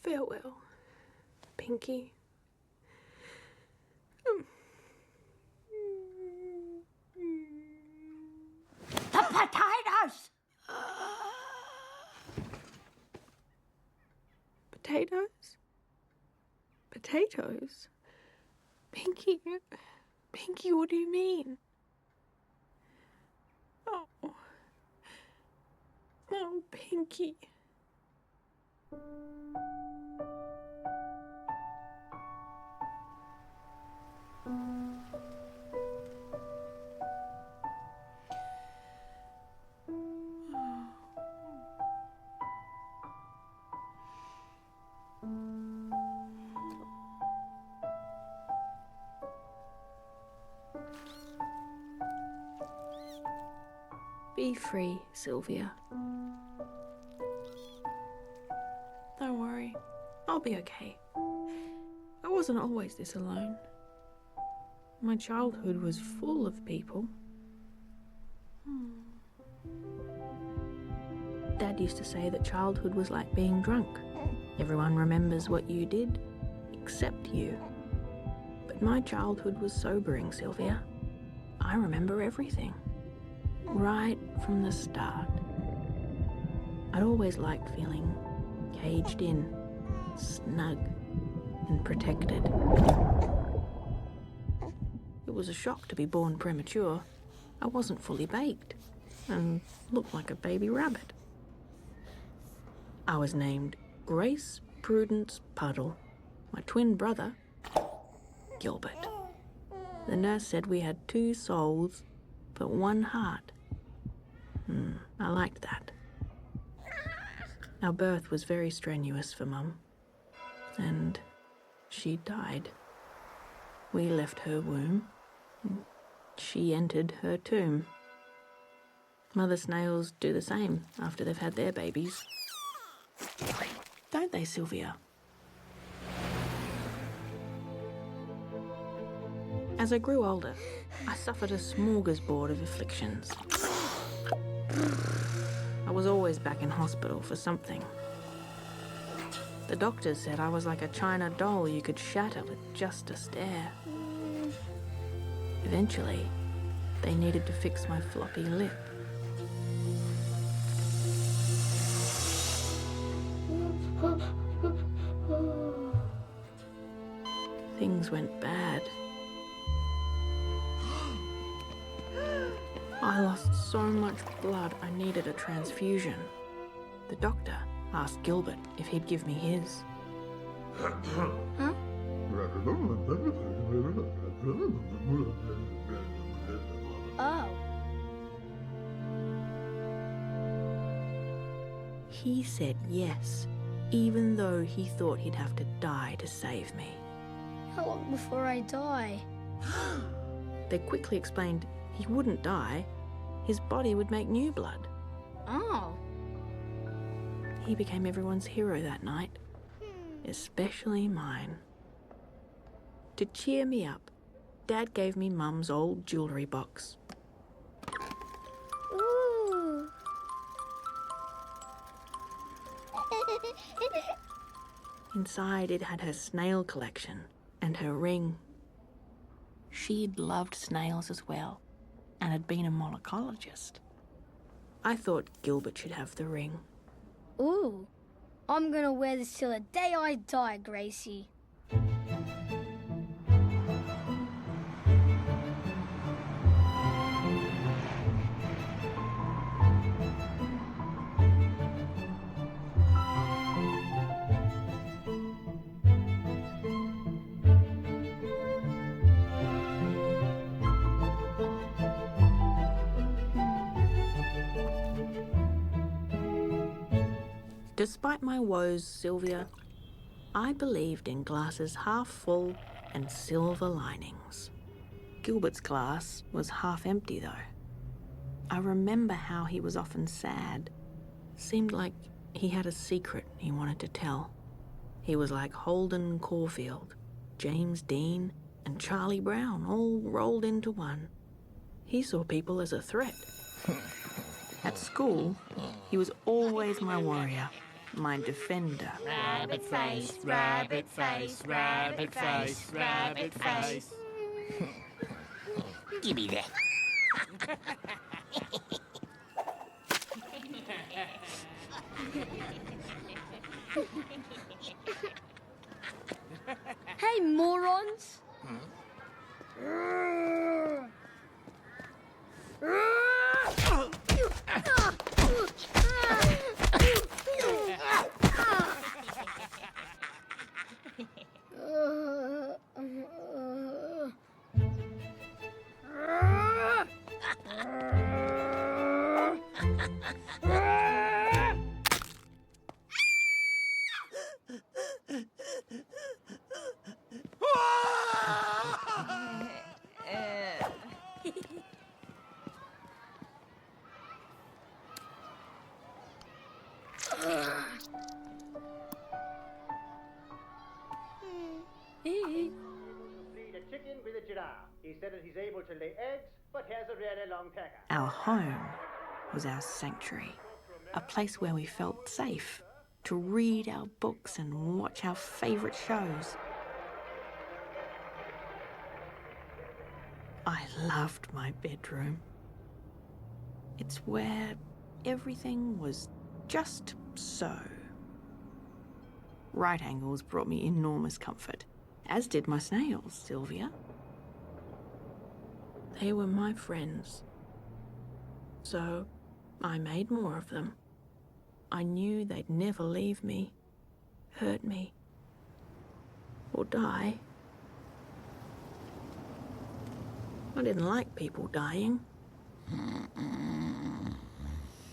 Farewell, Pinky. The potatoes! Potatoes? Potatoes? Pinky? Pinky, what do you mean? Oh. Oh, Pinky. Be free, Sylvia. Don't worry, I'll be okay. I wasn't always this alone. My childhood was full of people. Dad used to say that childhood was like being drunk. Everyone remembers what you did, except you. But my childhood was sobering, Sylvia. I remember everything. Right from the start. I'd always liked feeling caged in, snug and protected. It was a shock to be born premature. I wasn't fully baked and looked like a baby rabbit. I was named Grace Prudence Puddle. My twin brother, Gilbert. The nurse said we had 2 souls, but 1 heart. I liked that. Our birth was very strenuous for Mum, and she died. We left her womb. She entered her tomb. Mother snails do the same after they've had their babies. Don't they, Sylvia? As I grew older, I suffered a smorgasbord of afflictions. I was always back in hospital for something. The doctors said I was like a china doll you could shatter with just a stare. Eventually, they needed to fix my floppy lip. Things went bad. I lost so much blood I needed a transfusion. The doctor asked Gilbert if he'd give me his. Oh. He said yes, even though he thought he'd have to die to save me. How long before I die? They quickly explained he wouldn't die. His body would make new blood. Oh. He became everyone's hero that night, especially mine. To cheer me up, Dad gave me Mum's old jewellery box. Ooh. Inside it had her snail collection and her ring. She'd loved snails as well and had been a mollicologist. I thought Gilbert should have the ring. Ooh. I'm gonna wear this till the day I die, Gracie. Despite my woes, Sylvia, I believed in glasses half full and silver linings. Gilbert's glass was half empty, though. I remember how he was often sad. Seemed like he had a secret he wanted to tell. He was like Holden Caulfield, James Dean, and Charlie Brown all rolled into one. He saw people as a threat. At school, he was always my warrior, my defender. Rabbit face, rabbit face, rabbit face, rabbit face. Give me that. Hey, morons! Feed a chicken with a giraffe. He said that he's able to lay eggs, but has a really long pecker. Our home was our sanctuary, a place where we felt safe to read our books and watch our favourite shows. I loved my bedroom. It's where everything was just so. Right angles brought me enormous comfort, as did my snails, Sylvia. They were my friends. So I made more of them. I knew they'd never leave me, hurt me, or die. I didn't like people dying.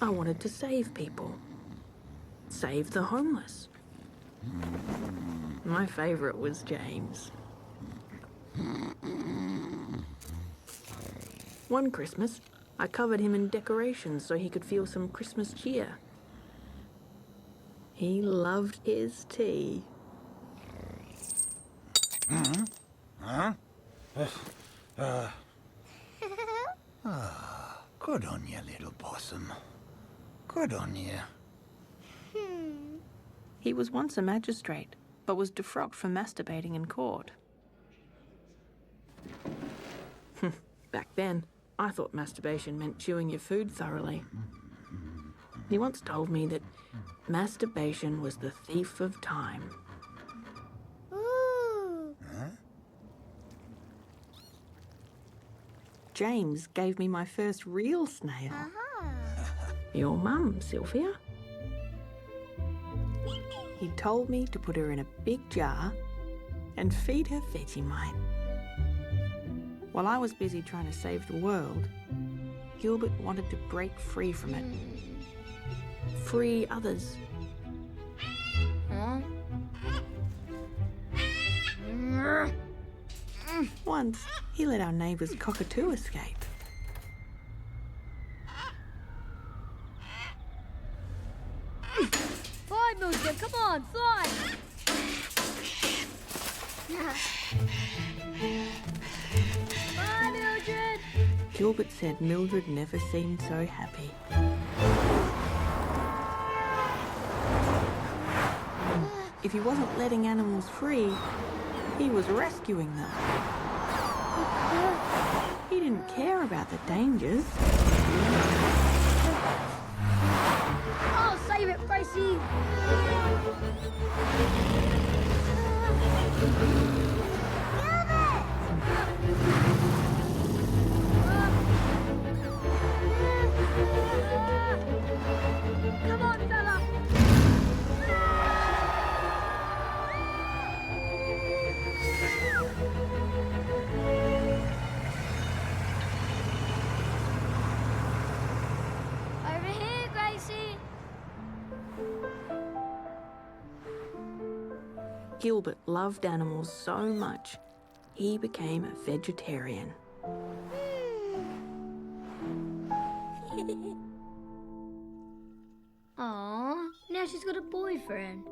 I wanted to save people. Save the homeless. My favourite was James. One Christmas, I covered him in decorations so he could feel some Christmas cheer. He loved his tea. Good on you, little possum. Good on you. He was once a magistrate, but was defrocked for masturbating in court. Back then, I thought masturbation meant chewing your food thoroughly. He once told me that masturbation was the thief of time. Ooh. James gave me my first real snail. Your mum, Sylvia. He told me to put her in a big jar and feed her Vegemite. While I was busy trying to save the world, Gilbert wanted to break free from it. Free others. Huh? Once, he let our neighbour's cockatoo escape. Fly, Mduc, come on, fly! Bye, Mildred! Gilbert said Mildred never seemed so happy. If he wasn't letting animals free, he was rescuing them. He didn't care about the dangers. I'll save it, Gracie! Come on, fella! Over here, Gracie! Gilbert loved animals so much, he became a vegetarian. Aww, now she's got a boyfriend.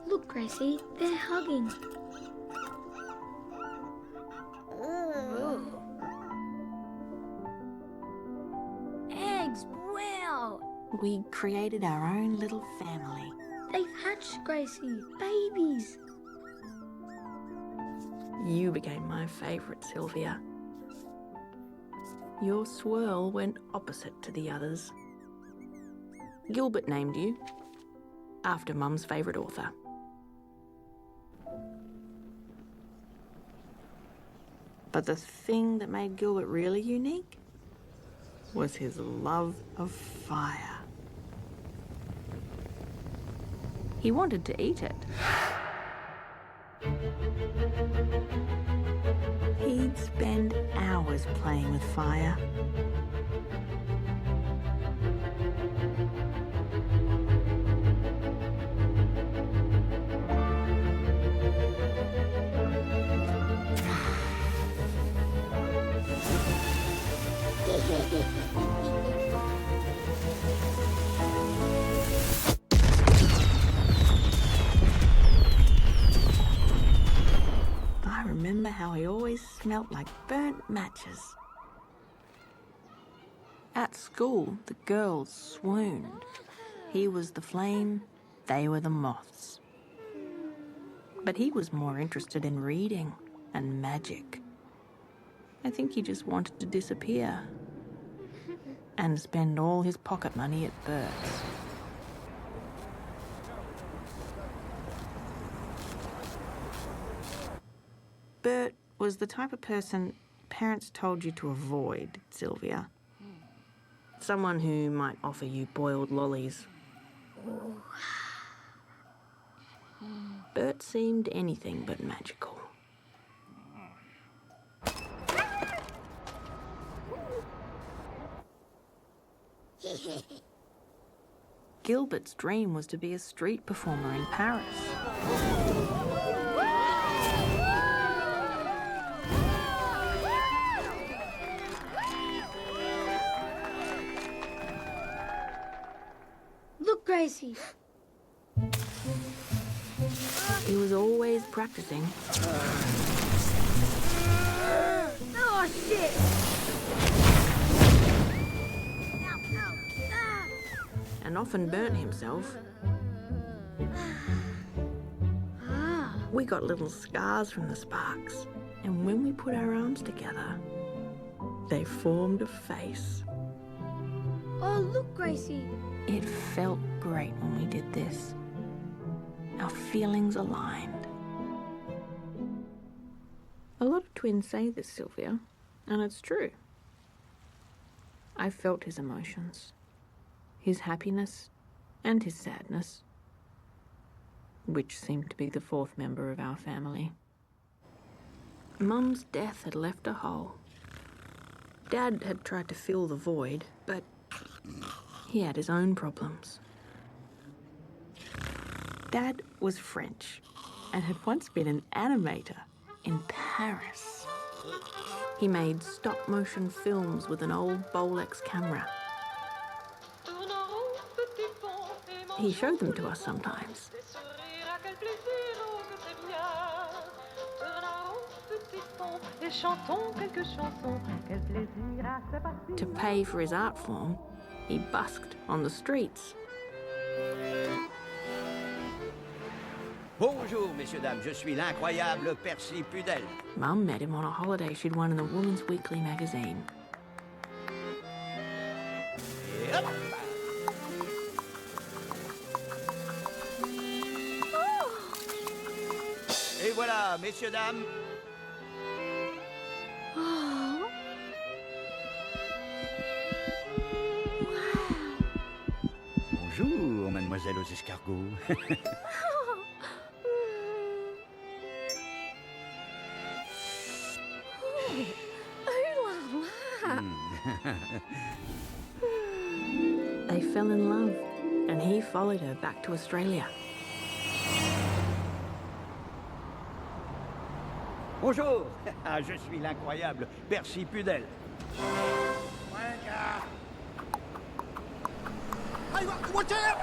Look, Gracie, they're hugging. Eggs, wow! We created our own little family. They've hatched, Gracie. Babies. You became my favourite, Sylvia. Your swirl went opposite to the others. Gilbert named you after Mum's favourite author. But the thing that made Gilbert really unique was his love of fire. He wanted to eat it. He'd spend hours playing with fire. I remember how he always smelt like burnt matches. At school, the girls swooned. He was the flame, they were the moths. But he was more interested in reading and magic. I think he just wanted to disappear and spend all his pocket money at Bert's. Bert was the type of person parents told you to avoid, Sylvia. Someone who might offer you boiled lollies. Bert seemed anything but magical. Gilbert's dream was to be a street performer in Paris. Look, Gracie. He was always practicing. Oh, shit! And often burnt himself. We got little scars from the sparks, and when we put our arms together, they formed a face. Oh, look, Gracie. It felt great when we did this. Our feelings aligned. A lot of twins say this, Sylvia, and it's true. I felt his emotions, his happiness and his sadness. which seemed to be the fourth member of our family. Mum's death had left a hole. Dad had tried to fill the void, but he had his own problems. Dad was French and had once been an animator in Paris. He made stop-motion films with an old Bolex camera. He showed them to us sometimes. To pay for his art form, he busked on the streets. Bonjour, messieurs, dames, je suis l'incroyable Percy Pudel. Mum met him on a holiday she'd won in the Woman's Weekly magazine. Et hop! Et voilà, messieurs, dames. Bonjour, mademoiselle aux escargots. They fell in love, and he followed her back to Australia. Bonjour, je suis l'incroyable Percy Pudel. Watch out!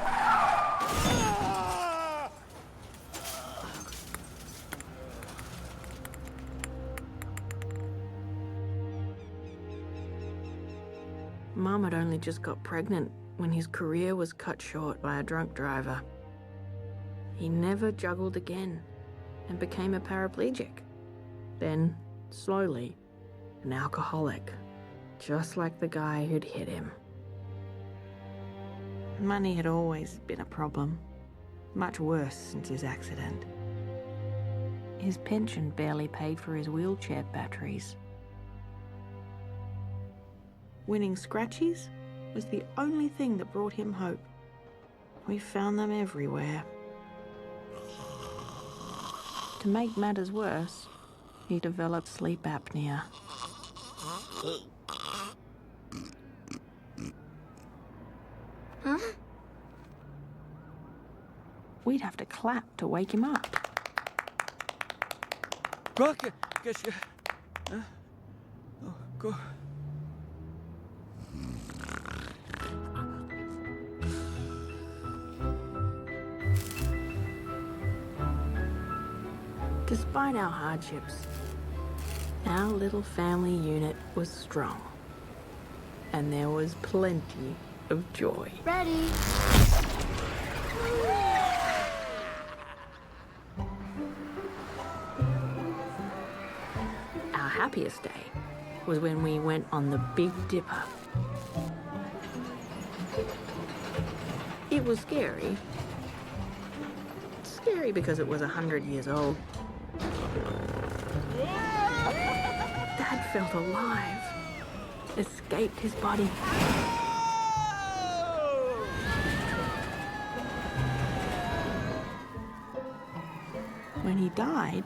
Mum had only just got pregnant when his career was cut short by a drunk driver. He never juggled again and became a paraplegic. Then, slowly, an alcoholic, just like the guy who'd hit him. Money had always been a problem, much worse since his accident. His pension barely paid for his wheelchair batteries. Winning scratchies was the only thing that brought him hope. We found them everywhere. To make matters worse, he developed sleep apnea. Huh? We'd have to clap to wake him up. Quoi? Qu'est-ce que... Hein? Oh, quoi? Despite our hardships, our little family unit was strong. And there was plenty of joy. Ready. Our happiest day was when we went on the Big Dipper. It was scary. Scary because it was 100 years old. Dad felt alive, escaped his body. When he died,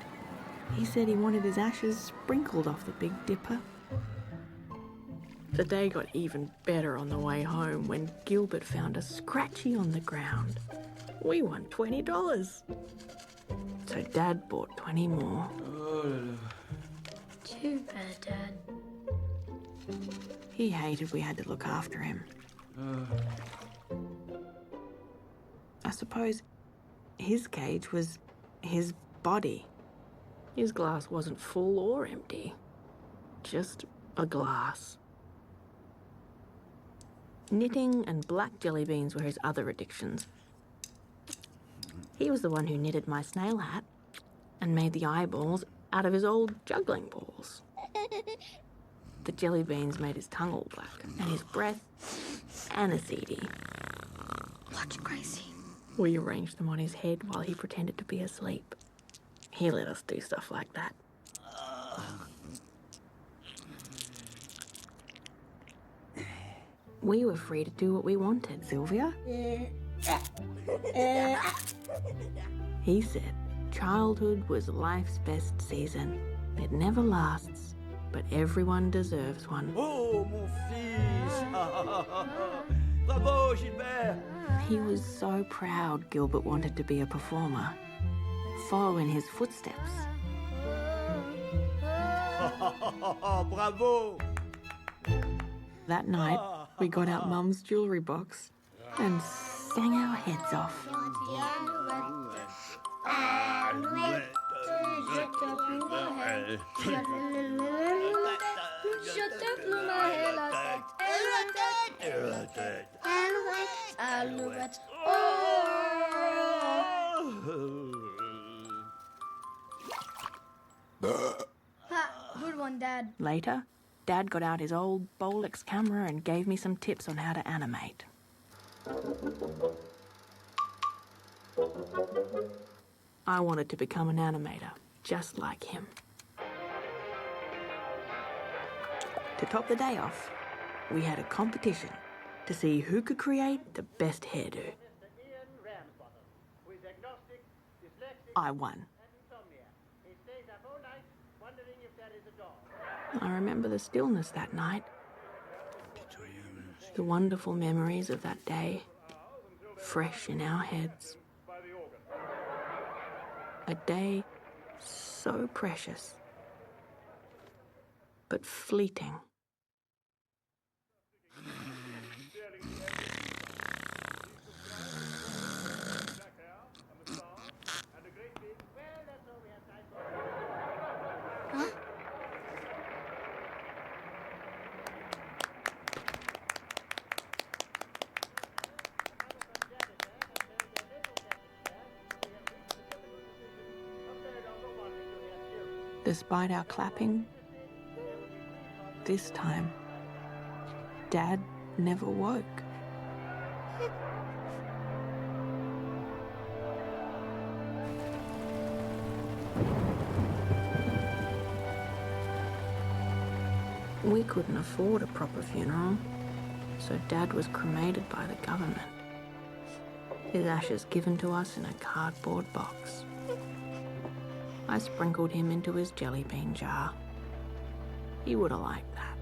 he said he wanted his ashes sprinkled off the Big Dipper. The day got even better on the way home when Gilbert found a scratchy on the ground. We won $20. So Dad bought 20 more. Too bad, Dad. He hated we had to look after him. I suppose his cage was his body. His glass wasn't full or empty, just a glass. Knitting and black jelly beans were his other addictions. He was the one who knitted my snail hat and made the eyeballs out of his old juggling balls. The jelly beans made his tongue all black, and his breath aniseedy. Watch Gracie. We arranged them on his head while he pretended to be asleep. He let us do stuff like that. We were free to do what we wanted, Sylvia. He said childhood was life's best season. It never lasts, but everyone deserves one. Oh, mon fils! Bravo, Gilbert! He was so proud Gilbert wanted to be a performer, follow in his footsteps. Bravo! That night, we got out Mum's jewellery box and sang our heads off. Good one, Dad. Later, Dad got out his old Bolex camera and gave me some tips on how to animate. I wanted to become an animator, just like him. To top the day off, we had a competition to see who could create the best hairdo. I won. I remember the stillness that night, the wonderful memories of that day, fresh in our heads. A day so precious, but fleeting. Despite our clapping, this time, Dad never woke. We couldn't afford a proper funeral, so Dad was cremated by the government. His ashes given to us in a cardboard box. I sprinkled him into his jelly bean jar. He would have liked that.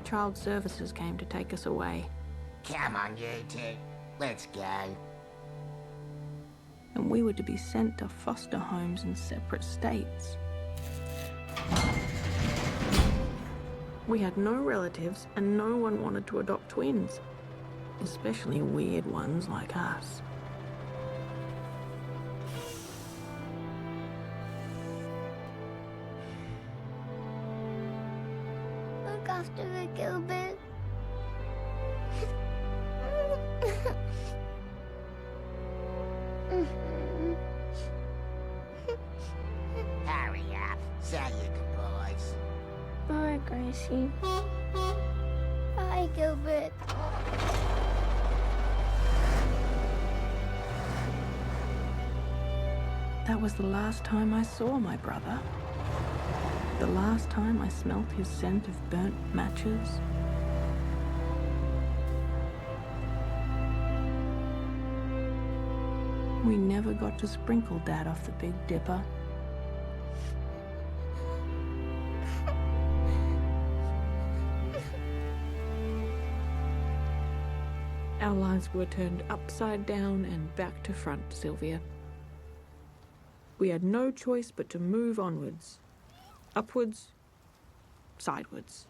Child Services came to take us away. Come on, you two. Let's go. And we were to be sent to foster homes in separate states. We had no relatives and no one wanted to adopt twins, especially weird ones like us. Look after her, Gilbert. Hurry up. Say your goodbyes. Bye, Gracie. Bye, Gilbert. That was the last time I saw my brother. The last time I smelt his scent of burnt matches. We never got to sprinkle Dad off the Big Dipper. Our lives were turned upside down and back to front, Sylvia. We had no choice but to move onwards. Upwards, sidewards.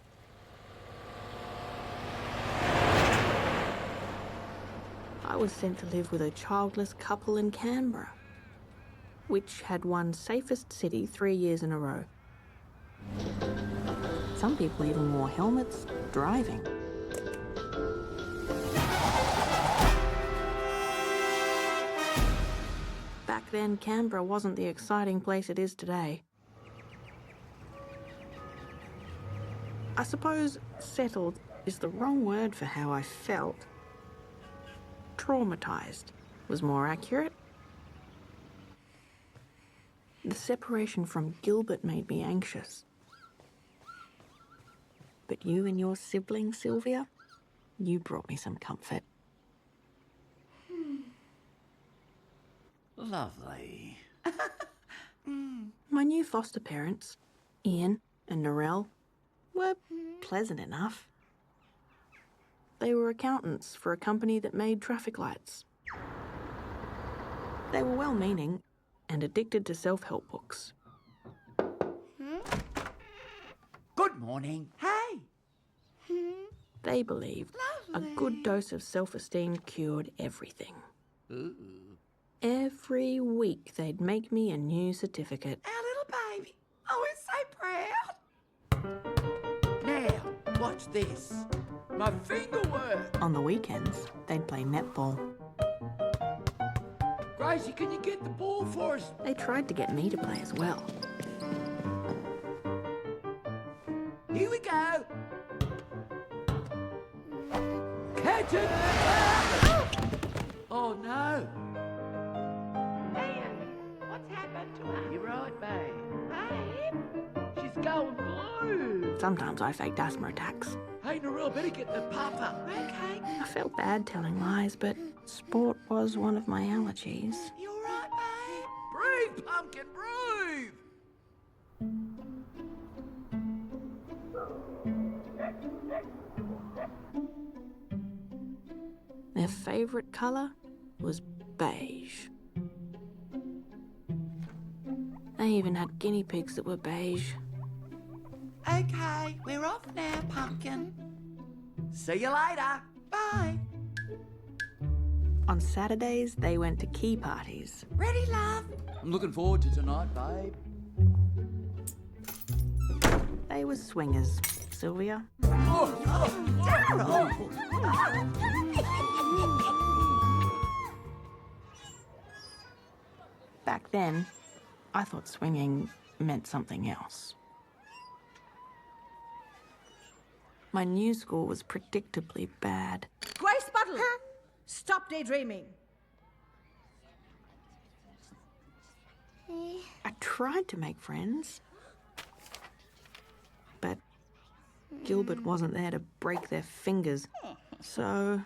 I was sent to live with a childless couple in Canberra, which had won safest city 3 years in a row. Some people even wore helmets driving. Back then, Canberra wasn't the exciting place it is today. I suppose settled is the wrong word for how I felt. Traumatised was more accurate. The separation from Gilbert made me anxious. But you and your sibling, Sylvia, you brought me some comfort. Lovely. My new foster parents, Ian and Narelle, were pleasant enough. They were accountants for a company that made traffic lights. They were well-meaning and addicted to self-help books. Good morning. Hey. They believed a good dose of self-esteem cured everything. Ooh. Every week they'd make me a new certificate. Our little baby. Oh, we're so proud. Now, watch this. My finger work. On the weekends, they'd play netball. Gracie, can you get the ball for us? They tried to get me to play as well. Here we go. Catch it! Oh, no. What's happened to her? You're right, babe. Babe? She's going blue. Sometimes I faked asthma attacks. Hey, Narelle, better get the papa. Okay. I felt bad telling lies, but sport was one of my allergies. You all right, babe? Breathe, pumpkin, breathe. Their favourite colour was beige. They even had guinea pigs that were beige. Okay, we're off now, pumpkin. See you later. Bye. On Saturdays, they went to key parties. Ready, love? I'm looking forward to tonight, babe. They were swingers, Sylvia. Back then, I thought swinging meant something else. My new school was predictably bad. Grace Buttle! Stop daydreaming. I tried to make friends, but Gilbert wasn't there to break their fingers. So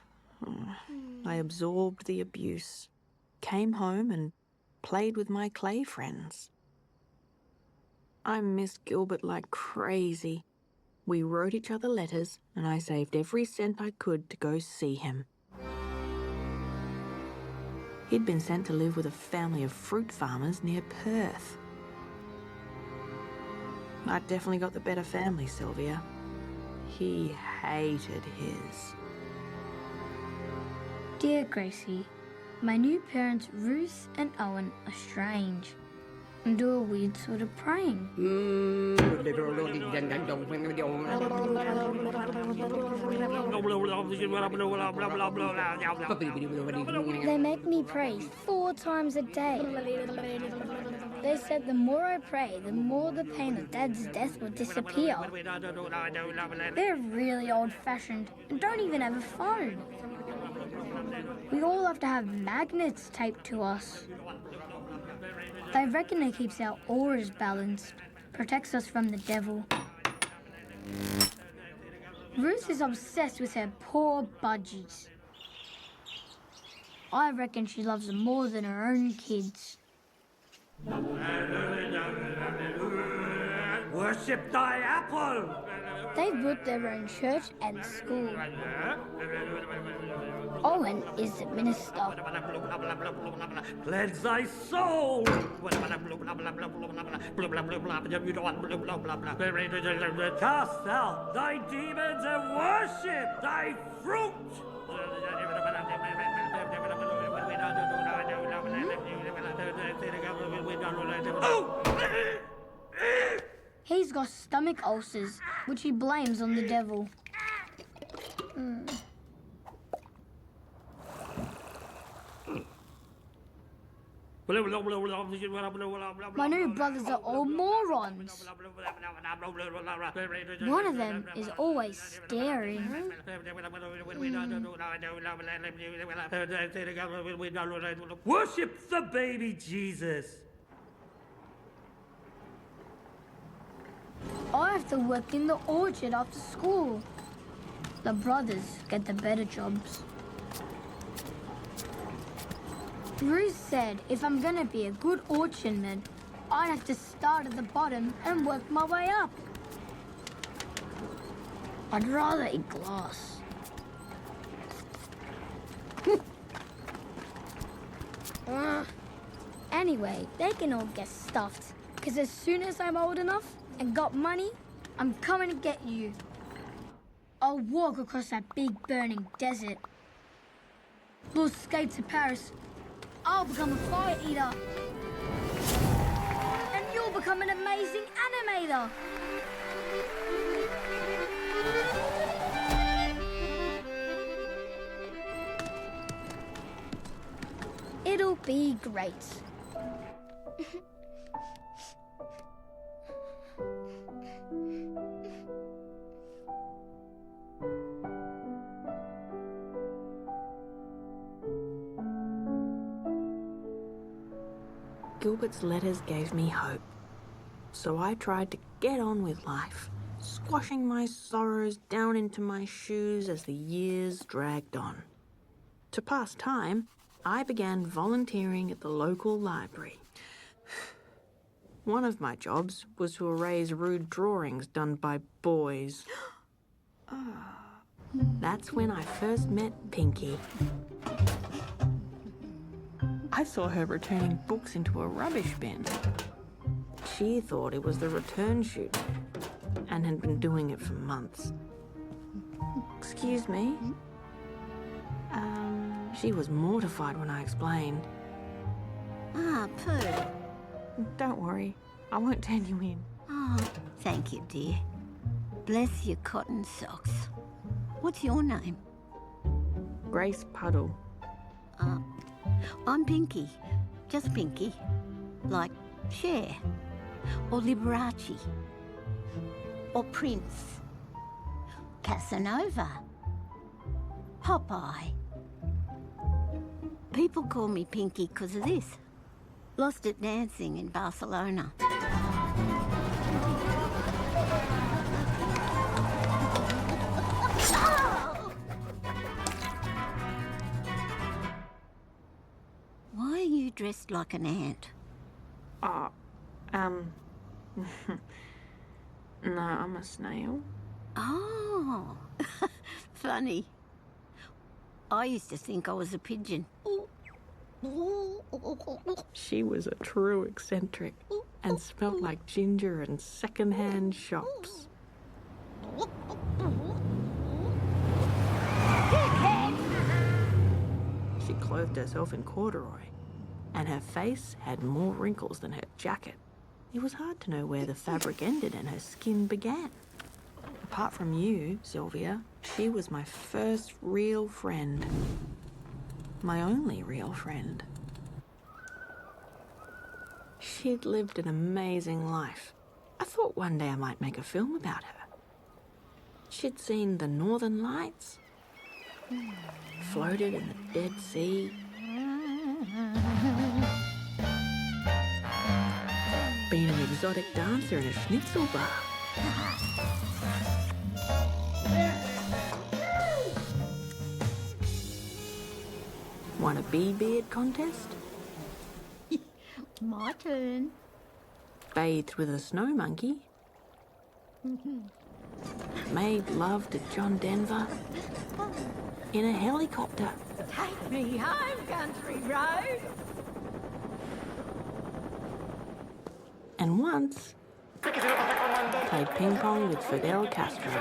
I absorbed the abuse, came home and played with my clay friends. I missed Gilbert like crazy. We wrote each other letters, and I saved every cent I could to go see him. He'd been sent to live with a family of fruit farmers near Perth. I definitely got the better family, Sylvia. He hated his. Dear Gracie, my new parents Ruth and Owen are strange and do a weird sort of praying. They make me pray 4 times a day. They said the more I pray, the more the pain of Dad's death will disappear. They're really old-fashioned and don't even have a phone. We all have to have magnets taped to us. They reckon it keeps our auras balanced, protects us from the devil. Ruth is obsessed with her poor budgies. I reckon she loves them more than her own kids. Worship thy apple! They've built their own church and school. Owen is the minister. Cleanse thy soul! Cast out thy demons and worship thy fruit! He's got stomach ulcers, which he blames on the devil. My new brothers are all morons. One of them is always staring. Worship the baby Jesus! I have to work in the orchard after school. The brothers get the better jobs. Ruth said if I'm gonna be a good orchardman, I'd have to start at the bottom and work my way up. I'd rather eat glass. Anyway, they can all get stuffed, because as soon as I'm old enough and got money, I'm coming to get you. I'll walk across that big burning desert. We'll escape to Paris. I'll become a fire eater. And you'll become an amazing animator. It'll be great. Gilbert's letters gave me hope, so I tried to get on with life, squashing my sorrows down into my shoes as the years dragged on. To pass time, I began volunteering at the local library. One of my jobs was to erase rude drawings done by boys. That's when I first met Pinky. I saw her returning books into a rubbish bin. She thought it was the return chute and had been doing it for months. Excuse me? She was mortified when I explained. Ah, Pooh. Don't worry, I won't turn you in. Oh, thank you, dear. Bless your cotton socks. What's your name? Grace Puddle. I'm Pinky. Just Pinky. Like Cher. Or Liberace. Or Prince. Casanova. Popeye. People call me Pinky because of this. Lost it dancing in Barcelona. Why are you dressed like an ant? No, I'm a snail. Oh, funny. I used to think I was a pigeon. She was a true eccentric and smelled like ginger and second-hand shops. She clothed herself in corduroy, and her face had more wrinkles than her jacket. It was hard to know where the fabric ended and her skin began. Apart from you, Sylvia, she was my first real friend. My only real friend. She'd lived an amazing life. I thought one day I might make a film about her. She'd seen the Northern Lights, floated in the Dead Sea, been an exotic dancer in a schnitzel bar. Won a bee beard contest? My turn. Bathed with a snow monkey? Made love to John Denver in a helicopter. Take me home, country road. And once played ping pong with Fidel Castro.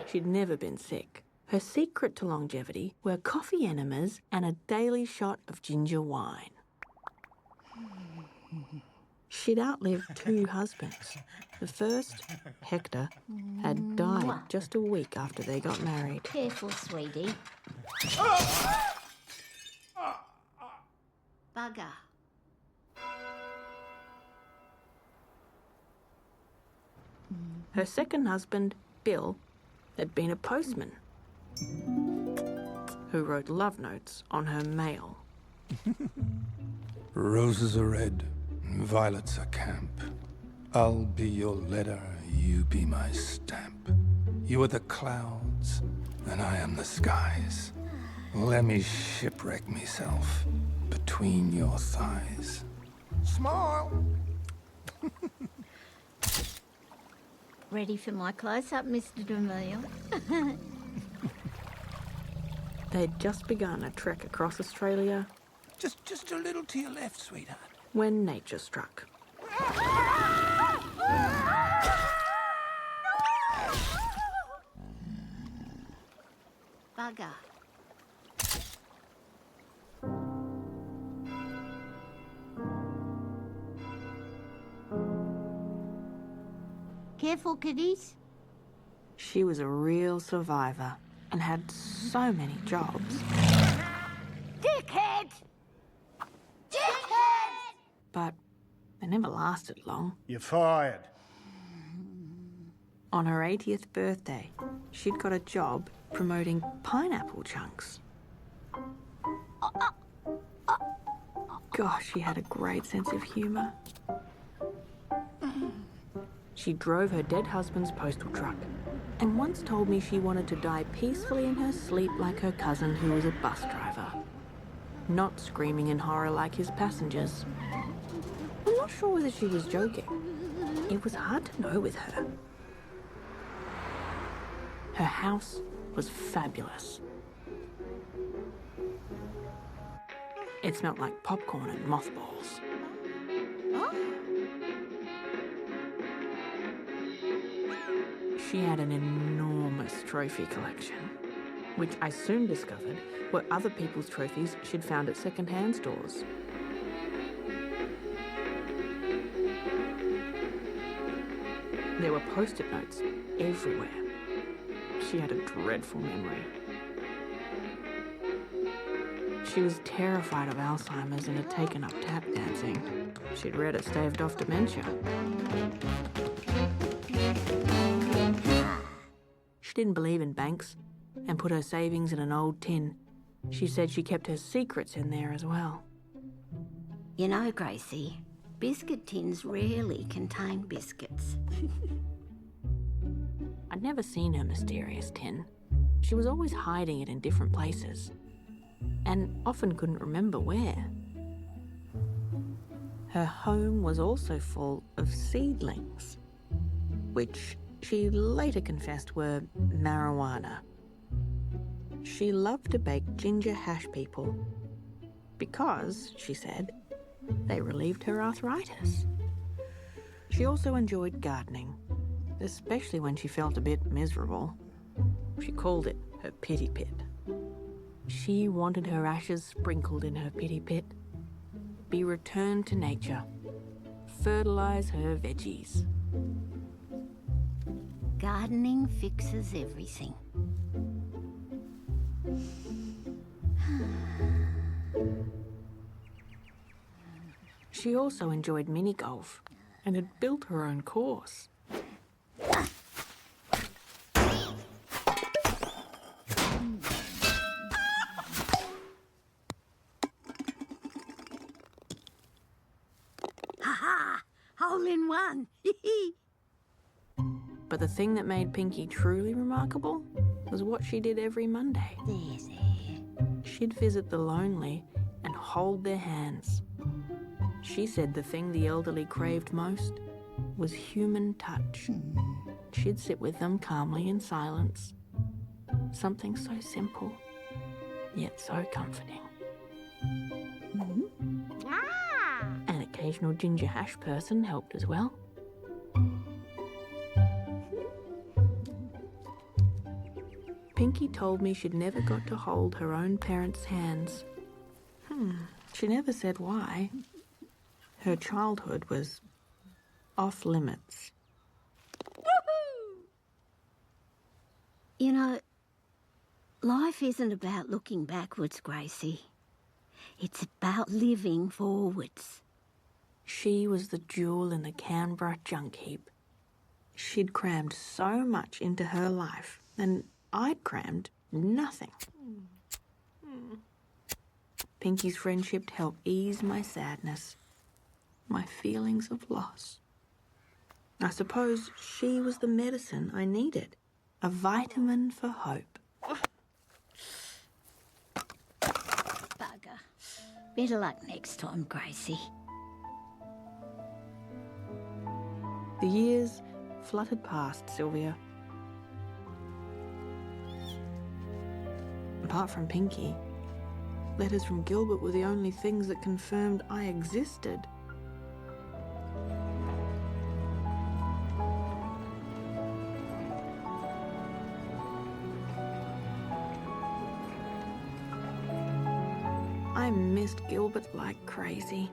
She'd never been sick. Her secret to longevity were coffee enemas and a daily shot of ginger wine. She'd outlived 2 husbands. The first, Hector, had died just a week after they got married. Careful, sweetie. Bugger. Her second husband, Bill, had been a postman who wrote love notes on her mail. Roses are red, Violets are camp. I'll be your letter, you be my stamp. You are the clouds, and I am the skies. Let me shipwreck myself between your thighs. Smile! Ready for my close-up, Mr. D'Amelio? They'd just begun a trek across Australia Just a little to your left, sweetheart. when nature struck. Bugger. Careful, kiddies. She was a real survivor and had so many jobs. Dickhead! Dickhead! But they never lasted long. You're fired. On her 80th birthday, she'd got a job promoting pineapple chunks. Gosh, she had a great sense of humour. She drove her dead husband's postal truck and once told me she wanted to die peacefully in her sleep like her cousin who was a bus driver, not screaming in horror like his passengers. I'm not sure whether she was joking. It was hard to know with her. Her house was fabulous. It smelled like popcorn and mothballs. She had an enormous trophy collection, which I soon discovered were other people's trophies she'd found at second-hand stores. There were post-it notes everywhere. She had a dreadful memory. She was terrified of Alzheimer's and had taken up tap dancing. She'd read it staved off dementia. She didn't believe in banks and put her savings in an old tin. She said she kept her secrets in there as well. You know, Gracie, biscuit tins rarely contain biscuits. I'd never seen her mysterious tin. She was always hiding it in different places, and often couldn't remember where. Her home was also full of seedlings, which she later confessed were marijuana. She loved to bake ginger hash people because, she said, they relieved her arthritis. She also enjoyed gardening, especially when she felt a bit miserable. She called it her pity pit. She wanted her ashes sprinkled in her pity pit, be returned to nature, fertilise her veggies. Gardening fixes everything. She also enjoyed mini golf and had built her own course. Ha-ha! Hole in one! But the thing that made Pinky truly remarkable was what she did every Monday. There. She'd visit the lonely and hold their hands. She said the thing the elderly craved most was human touch. She'd sit with them calmly in silence. Something so simple, yet so comforting. An occasional ginger hash person helped as well. Pinky told me she'd never got to hold her own parents' hands. She never said why. Her childhood was off limits. You know, life isn't about looking backwards, Gracie. It's about living forwards. She was the jewel in the Canberra junk heap. She'd crammed so much into her life, and I'd crammed nothing. Pinky's friendship helped ease my sadness. my feelings of loss. I suppose she was the medicine I needed, a vitamin for hope. Bugger. Better luck next time, Gracie. The years fluttered past, Sylvia. Apart from Pinky, letters from Gilbert were the only things that confirmed I existed. I missed Gilbert like crazy.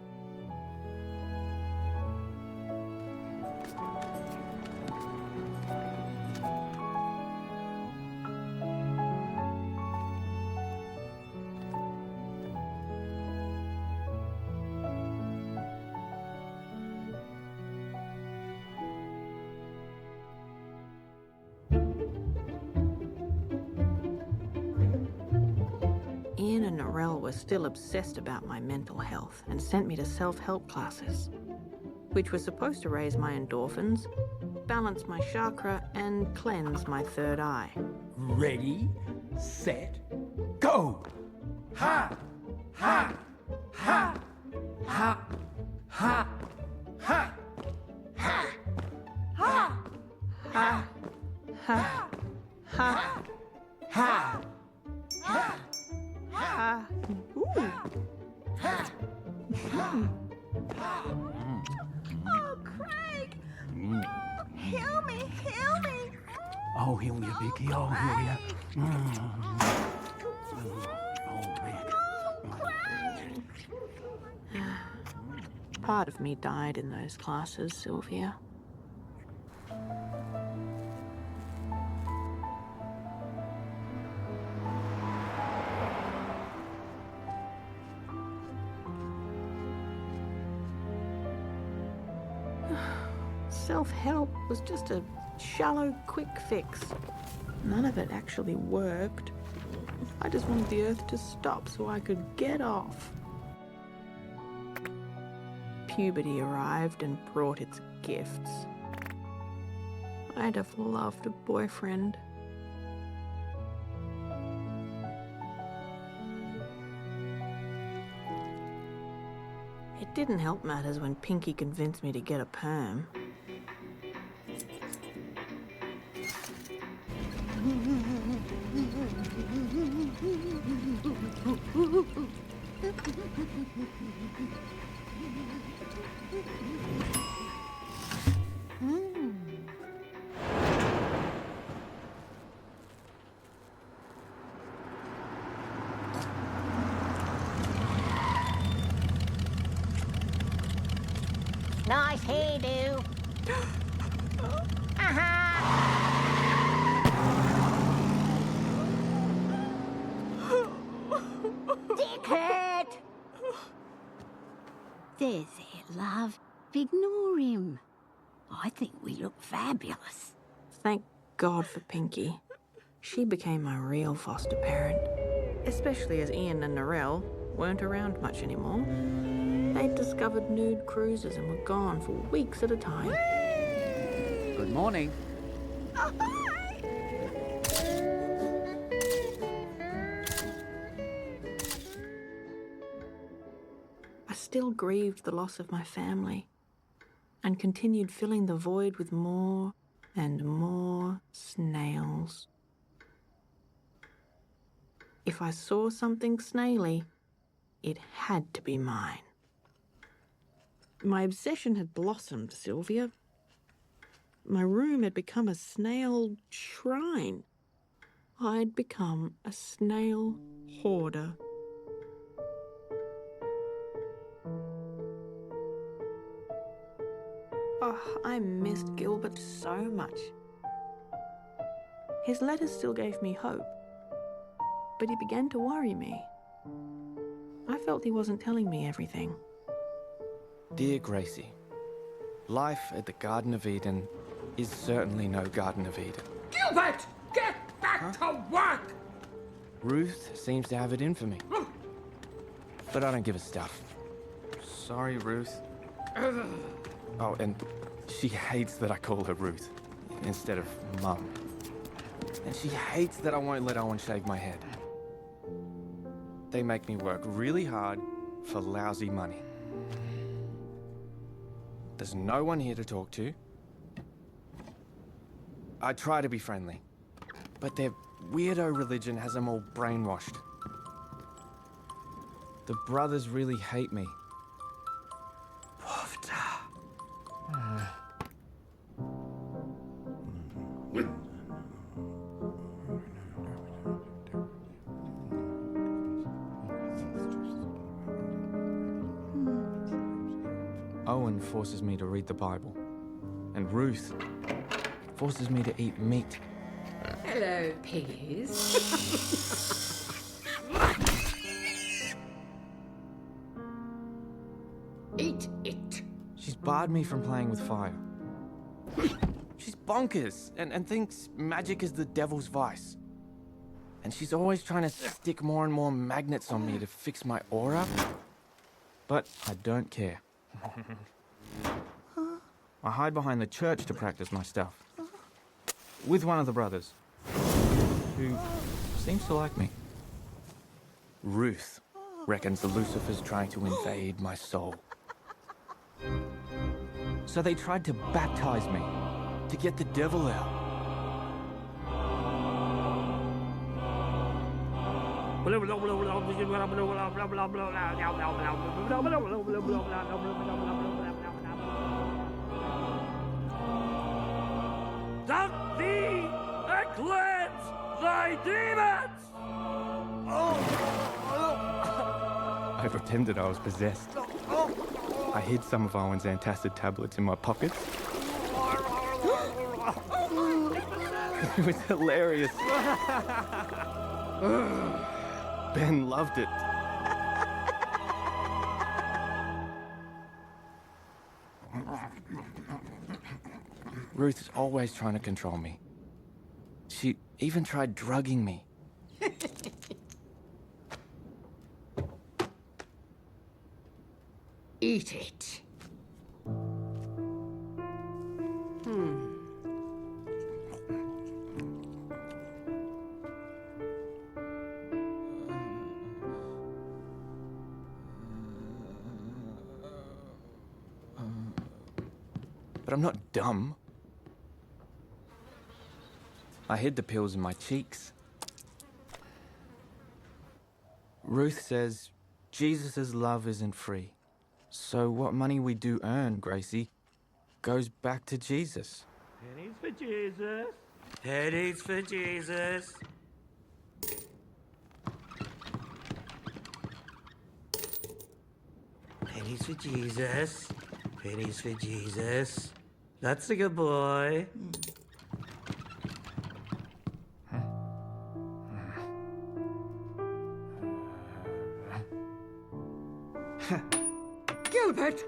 Ian and Narelle were still obsessed about my mental health and sent me to self-help classes, which were supposed to raise my endorphins, balance my chakra, and cleanse my third eye. Ready, set, go! Ha! Ha! Ha! Ha! Ha! Ha! Ha! Ha! Ha! Ha! Ha! Ha! Ha! Ooh! Oh, Craig! Oh, heal me, heal me! I'll heal you, Vicky, I'll heal you. Part of me died in those classes, Sylvia. Self-help was just a shallow, quick fix. None of it actually worked. I just wanted the earth to stop so I could get off. Puberty arrived and brought its gifts. I'd have loved a boyfriend. It didn't help matters when Pinky convinced me to get a perm. Nice hairdo. Dickhead! There, love. Ignore him. I think we look fabulous. Thank God for Pinky. She became my real foster parent, especially as Ian and Narelle weren't around much anymore. They'd discovered nude cruises and were gone for weeks at a time. Good morning. Oh, hi! I still grieved the loss of my family and continued filling the void with more and more snails. If I saw something snaily, it had to be mine. My obsession had blossomed, Sylvia. My room had become a snail shrine. I'd become a snail hoarder. Oh, I missed Gilbert so much. His letters still gave me hope, but he began to worry me. I felt he wasn't telling me everything. Dear Gracie, life at the Garden of Eden is certainly no Garden of Eden. Gilbert! Get back to work! Ruth seems to have it in for me. But I don't give a stuff. Sorry, Ruth. Oh, and she hates that I call her Ruth instead of Mum. And she hates that I won't let Owen shave my head. They make me work really hard for lousy money. There's no one here to talk to. I try to be friendly, but their weirdo religion has them all brainwashed. The brothers really hate me. Owen forces me to read the Bible, and Ruth forces me to eat meat. Hello, piggies. Eat it. She's barred me from playing with fire. She's bonkers and thinks magic is the devil's vice. And she's always trying to stick more and more magnets on me to fix my aura. But I don't care. I hide behind the church to practice my stuff. With one of the brothers, who seems to like me. Ruth reckons Lucifer's trying to invade my soul. So they tried to baptize me, to get the devil out. Doubt thee and cleanse thy demons! I pretended I was possessed. I hid some of Owen's antacid tablets in my pockets. It was hilarious. Ben loved it. Ruth's always trying to control me. She even tried drugging me. Eat it. But I'm not dumb. I hid the pills in my cheeks. Ruth says Jesus' love isn't free. So what money we do earn, Gracie, goes back to Jesus. Pennies for Jesus. Pennies for Jesus. Pennies for Jesus. Pennies for Jesus. That's a good boy. Gilbert!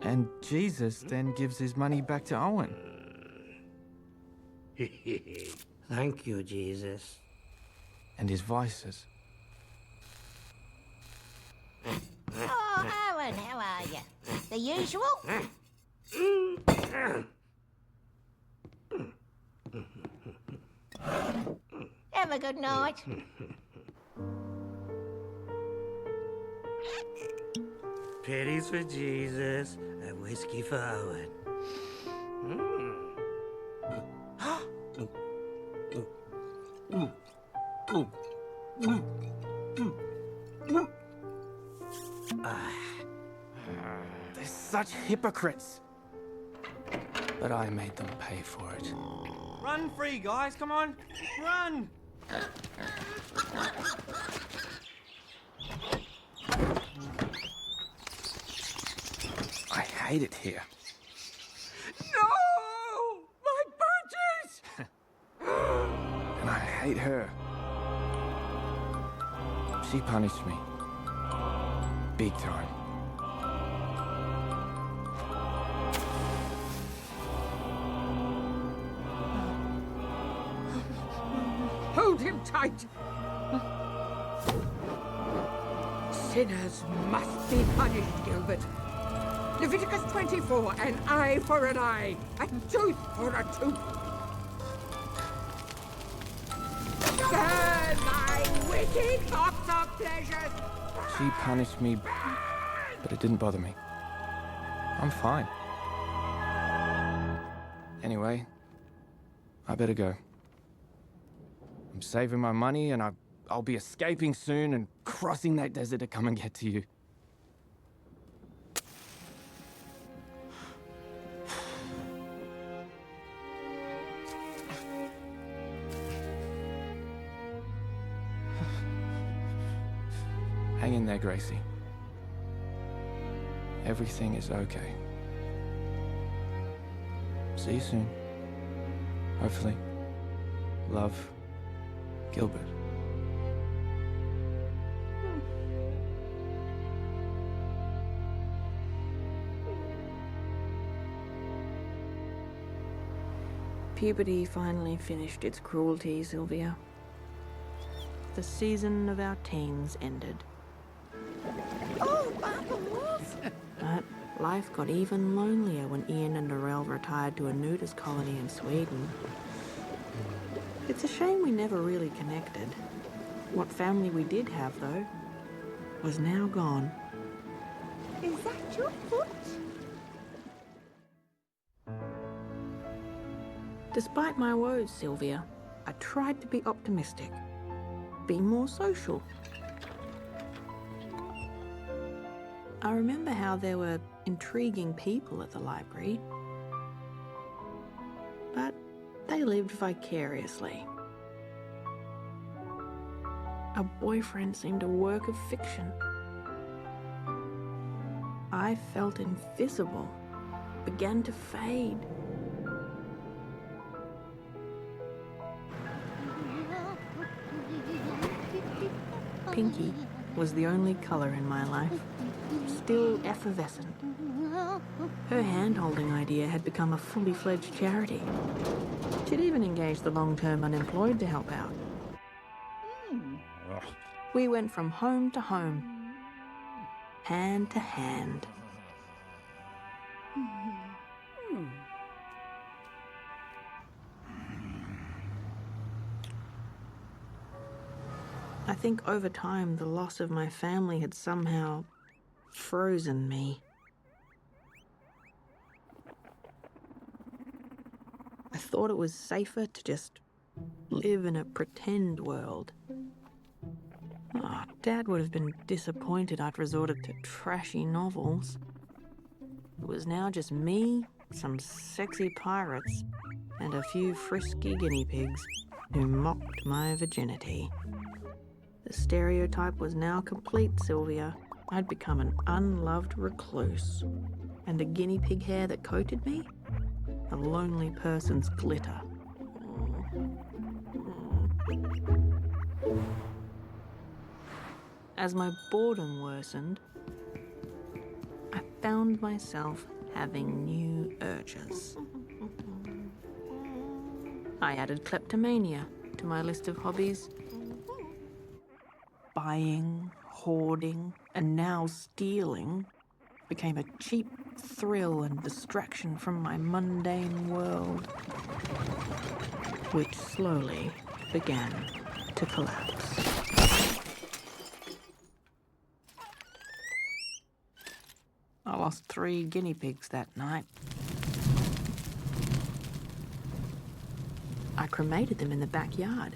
And Jesus then gives his money back to Owen. Thank you, Jesus. And his vices. Oh, Owen, how are you? The usual? Have a good night. Pennies for Jesus and whiskey for Owen. They're such hypocrites. But I made them pay for it. Run free, guys, come on, run! I hate it here. No! My budgies! And I hate her. She punished me. Big time. Hold him tight. Sinners must be punished, Gilbert. Leviticus 24, an eye for an eye, a tooth for a tooth. Burn thy wicked thoughts of pleasures! She punished me, but it didn't bother me. I'm fine. Anyway, I better go. I'm saving my money and I'll be escaping soon and crossing that desert to come and get to you. Hang in there, Gracie. Everything is okay. See you soon. Hopefully. Love, Gilbert. Puberty finally finished its cruelty, Sylvia. The season of our teens ended. Oh, bubbles! But life got even lonelier when Ian and Narelle retired to a nudist colony in Sweden. It's a shame we never really connected. What family we did have, though, was now gone. Is that your foot? Despite my woes, Sylvia, I tried to be optimistic, be more social. I remember how there were intriguing people at the library, but they lived vicariously. A boyfriend seemed a work of fiction. I felt invisible, began to fade. Pinky was the only colour in my life, still effervescent. Her hand-holding idea had become a fully fledged charity. She'd even engaged the long-term unemployed to help out. We went from home to home, hand to hand. I think over time the loss of my family had somehow frozen me. I thought it was safer to just live in a pretend world. Oh, Dad would have been disappointed I'd resorted to trashy novels. It was now just me, some sexy pirates, and a few frisky guinea pigs who mocked my virginity. The stereotype was now complete, Sylvia. I'd become an unloved recluse. And the guinea pig hair that coated me? A lonely person's glitter. As my boredom worsened, I found myself having new urges. I added kleptomania to my list of hobbies. Buying, hoarding, and now stealing became a cheap thrill and distraction from my mundane world, which slowly began to collapse. I lost 3 guinea pigs that night. I cremated them in the backyard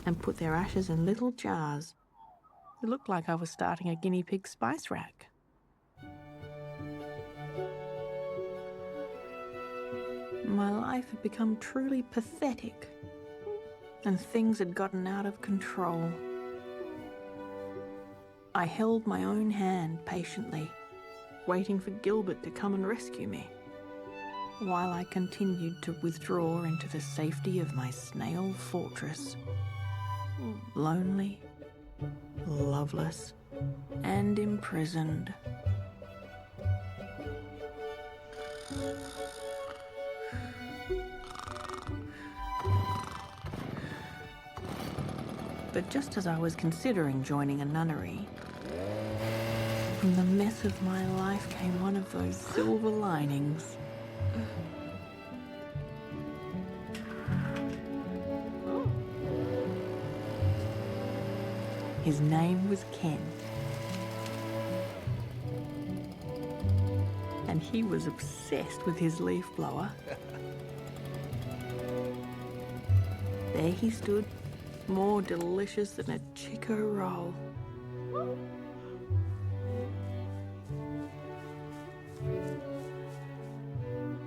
and put their ashes in little jars. It looked like I was starting a guinea pig spice rack. My life had become truly pathetic, and things had gotten out of control. I held my own hand patiently, waiting for Gilbert to come and rescue me, while I continued to withdraw into the safety of my snail fortress. Lonely, loveless, and imprisoned. But just as I was considering joining a nunnery, from the mess of my life came one of those silver linings. His name was Ken. And he was obsessed with his leaf blower. There he stood, more delicious than a Chico roll.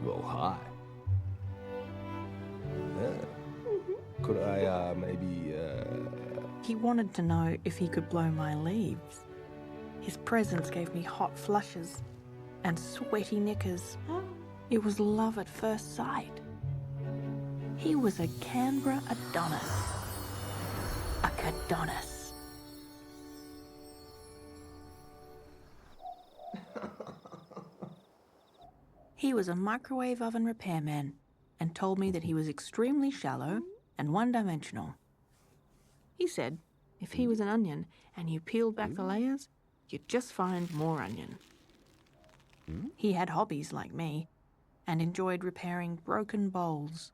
Well, hi. Yeah. Could I, maybe, He wanted to know if he could blow my leaves. His presence gave me hot flushes and sweaty knickers. It was love at first sight. He was a Canberra Adonis. A Cadonis. He was a microwave oven repairman and told me that he was extremely shallow and one-dimensional. He said if he was an onion and you peeled back the layers, you'd just find more onion. He had hobbies like me and enjoyed repairing broken bowls.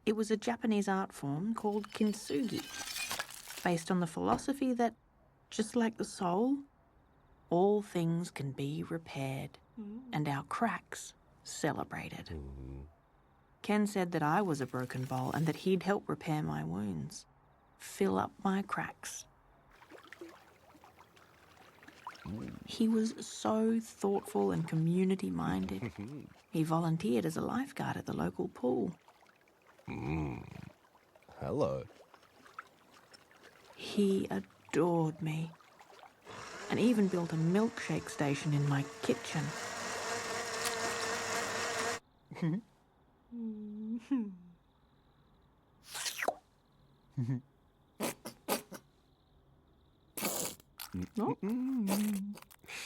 It was a Japanese art form called kintsugi, based on the philosophy that, just like the soul, all things can be repaired and our cracks celebrated. Ken said that I was a broken bowl and that he'd help repair my wounds, fill up my cracks. He was so thoughtful and community-minded. He volunteered as a lifeguard at the local pool. Hello. He adored me and even built a milkshake station in my kitchen.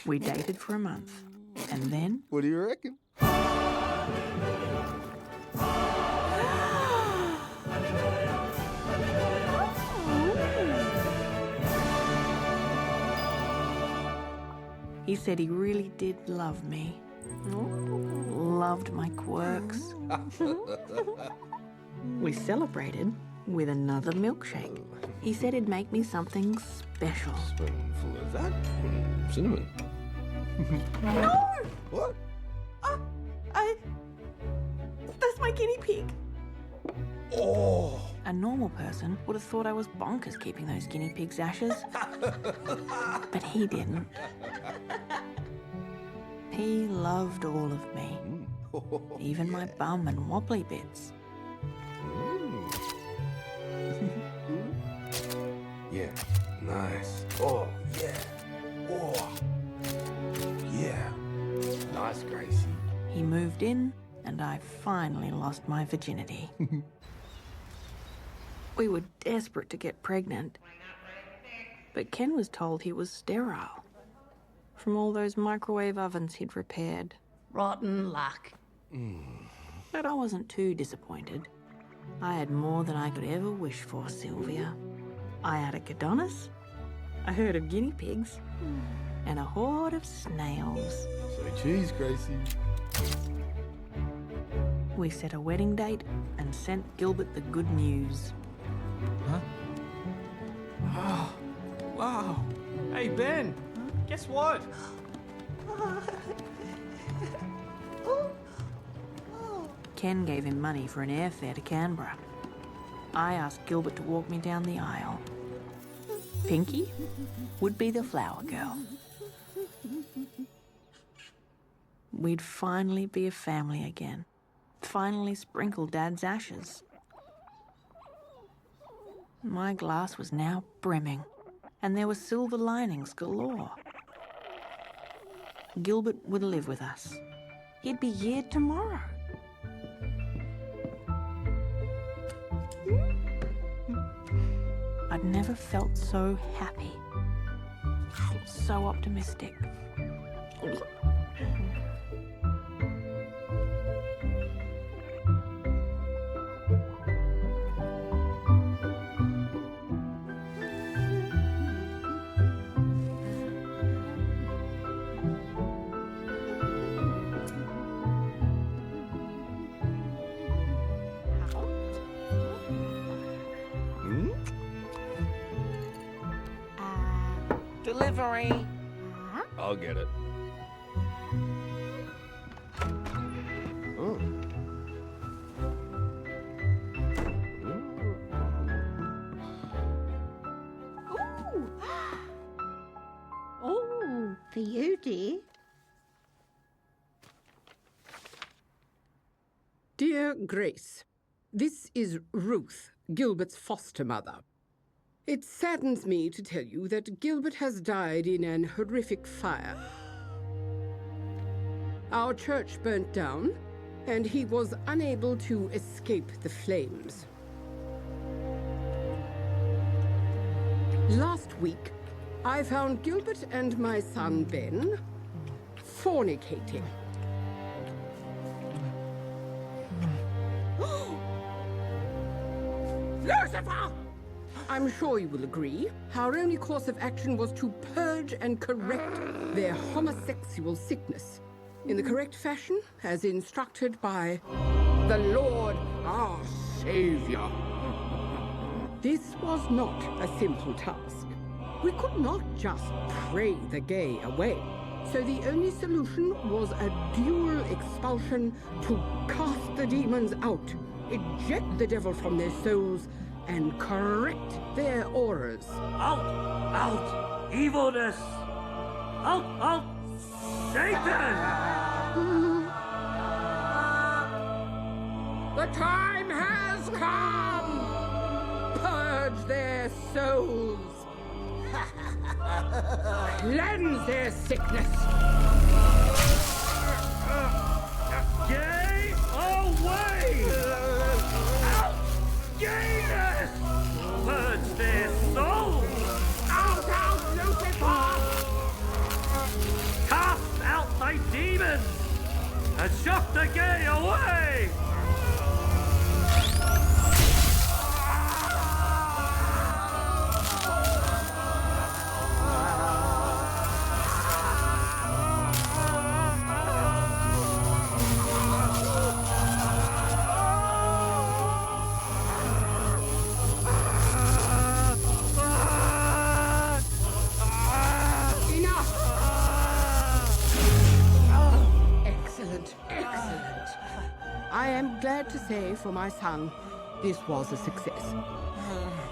We dated for a month, and then... What do you reckon? He said he really did love me. Loved my quirks. We celebrated with another milkshake. He said he'd make me something special. Spoonful of that? Cinnamon. No! What? That's my guinea pig. Oh! A normal person would have thought I was bonkers keeping those guinea pig's ashes. But he didn't. He loved all of me. Even my bum and wobbly bits. Yeah, nice. Oh, yeah. Oh, yeah. Nice, Gracie. He moved in, and I finally lost my virginity. We were desperate to get pregnant, but Ken was told he was sterile from all those microwave ovens he'd repaired. Rotten luck. But I wasn't too disappointed. I had more than I could ever wish for, Sylvia. I had a Cadonis, a herd of guinea pigs, and a horde of snails. Say cheese, Gracie. We set a wedding date and sent Gilbert the good news. Huh? Oh, wow. Hey, Ben, guess what? Ken gave him money for an airfare to Canberra. I asked Gilbert to walk me down the aisle. Pinky would be the flower girl. We'd finally be a family again. Finally sprinkle Dad's ashes. My glass was now brimming, and there were silver linings galore. Gilbert would live with us. He'd be here tomorrow. I'd never felt so happy, so optimistic. Delivery. I'll get it. Oh. Oh, for you, dear. Dear Grace, this is Ruth, Gilbert's foster mother. It saddens me to tell you that Gilbert has died in an horrific fire. Our church burnt down, and he was unable to escape the flames. Last week, I found Gilbert and my son Ben fornicating. Lucifer! I'm sure you will agree, our only course of action was to purge and correct their homosexual sickness in the correct fashion, as instructed by the Lord, our Savior. This was not a simple task. We could not just pray the gay away. So the only solution was a dual expulsion to cast the demons out, eject the devil from their souls, and correct their auras. Out! Out! Evilness! Out! Out! Satan! The time has come! Purge their souls! Cleanse their sickness! Gay away! Out! Gayness! Purge their souls! Out, out, Lucifer! Cast out thy demons! And shock the gay away! I am glad to say for my son, this was a success.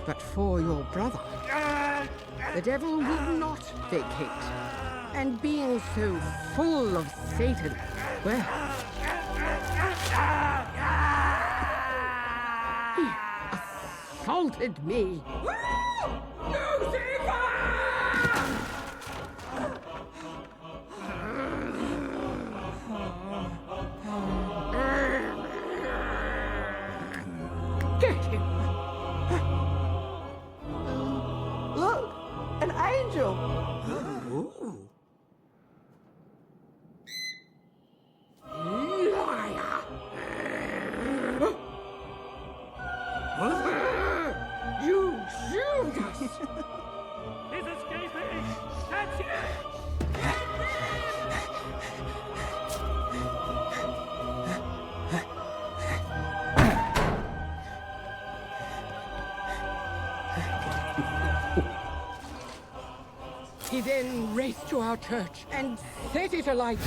But for your brother, the devil will not vacate. And being so full of Satan, well, he assaulted me. Get him! Look! An angel! Liar! You Judas! He's escaping! Catch him! He then raced to our church and set it alight.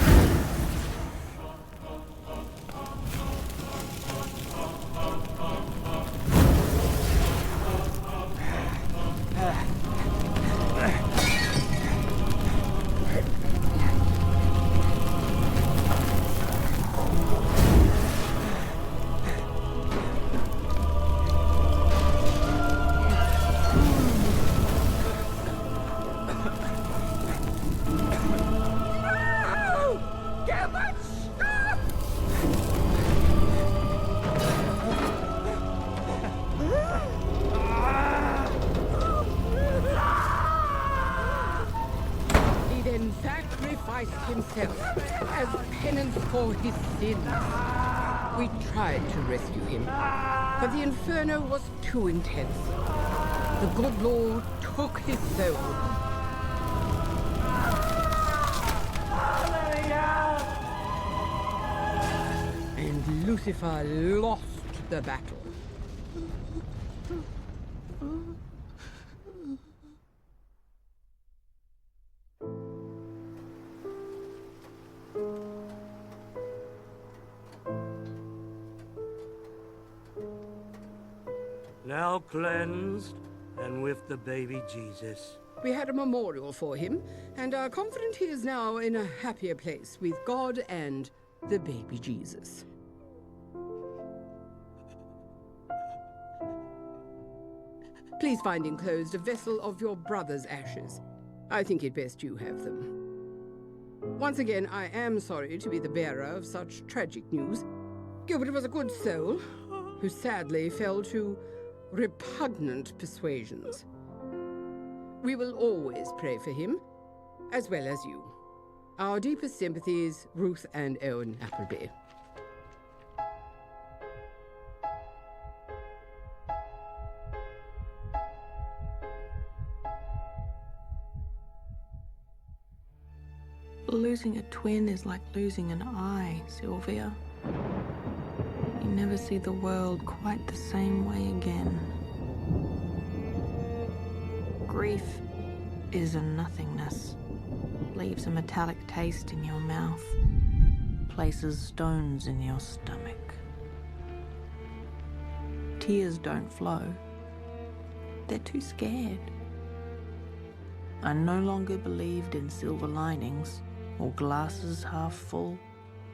Sacrificed himself as penance for his sins. We tried to rescue him, but the inferno was too intense. The good Lord took his soul. And Lucifer lost the battle. cleansed, and with the baby Jesus. We had a memorial for him, and are confident he is now in a happier place with God and the baby Jesus. Please find enclosed a vessel of your brother's ashes. I think it best you have them. Once again, I am sorry to be the bearer of such tragic news. Gilbert was a good soul, who sadly fell to repugnant persuasions. We will always pray for him, as well as you. Our deepest sympathies, Ruth and Owen Appleby. Losing a twin is like losing an eye, Sylvia. You never see the world quite the same way again. Grief is a nothingness. Leaves a metallic taste in your mouth. Places stones in your stomach. Tears don't flow. They're too scared. I no longer believed in silver linings or glasses half full.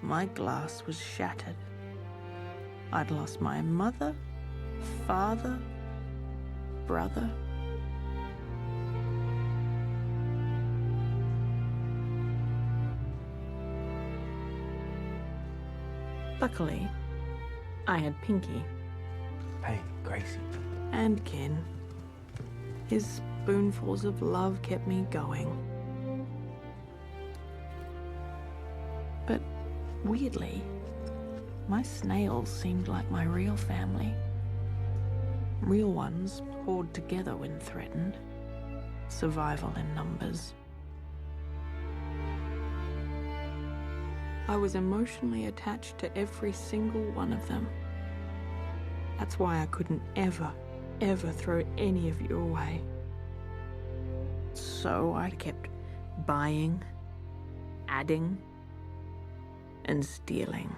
My glass was shattered. I'd lost my mother, father, brother. Luckily, I had Pinky. Hey, Gracie. And Ken. His spoonfuls of love kept me going. But weirdly, my snails seemed like my real family. Real ones hoard together when threatened. Survival in numbers. I was emotionally attached to every single one of them. That's why I couldn't ever throw any of you away. So I kept buying, adding, and stealing.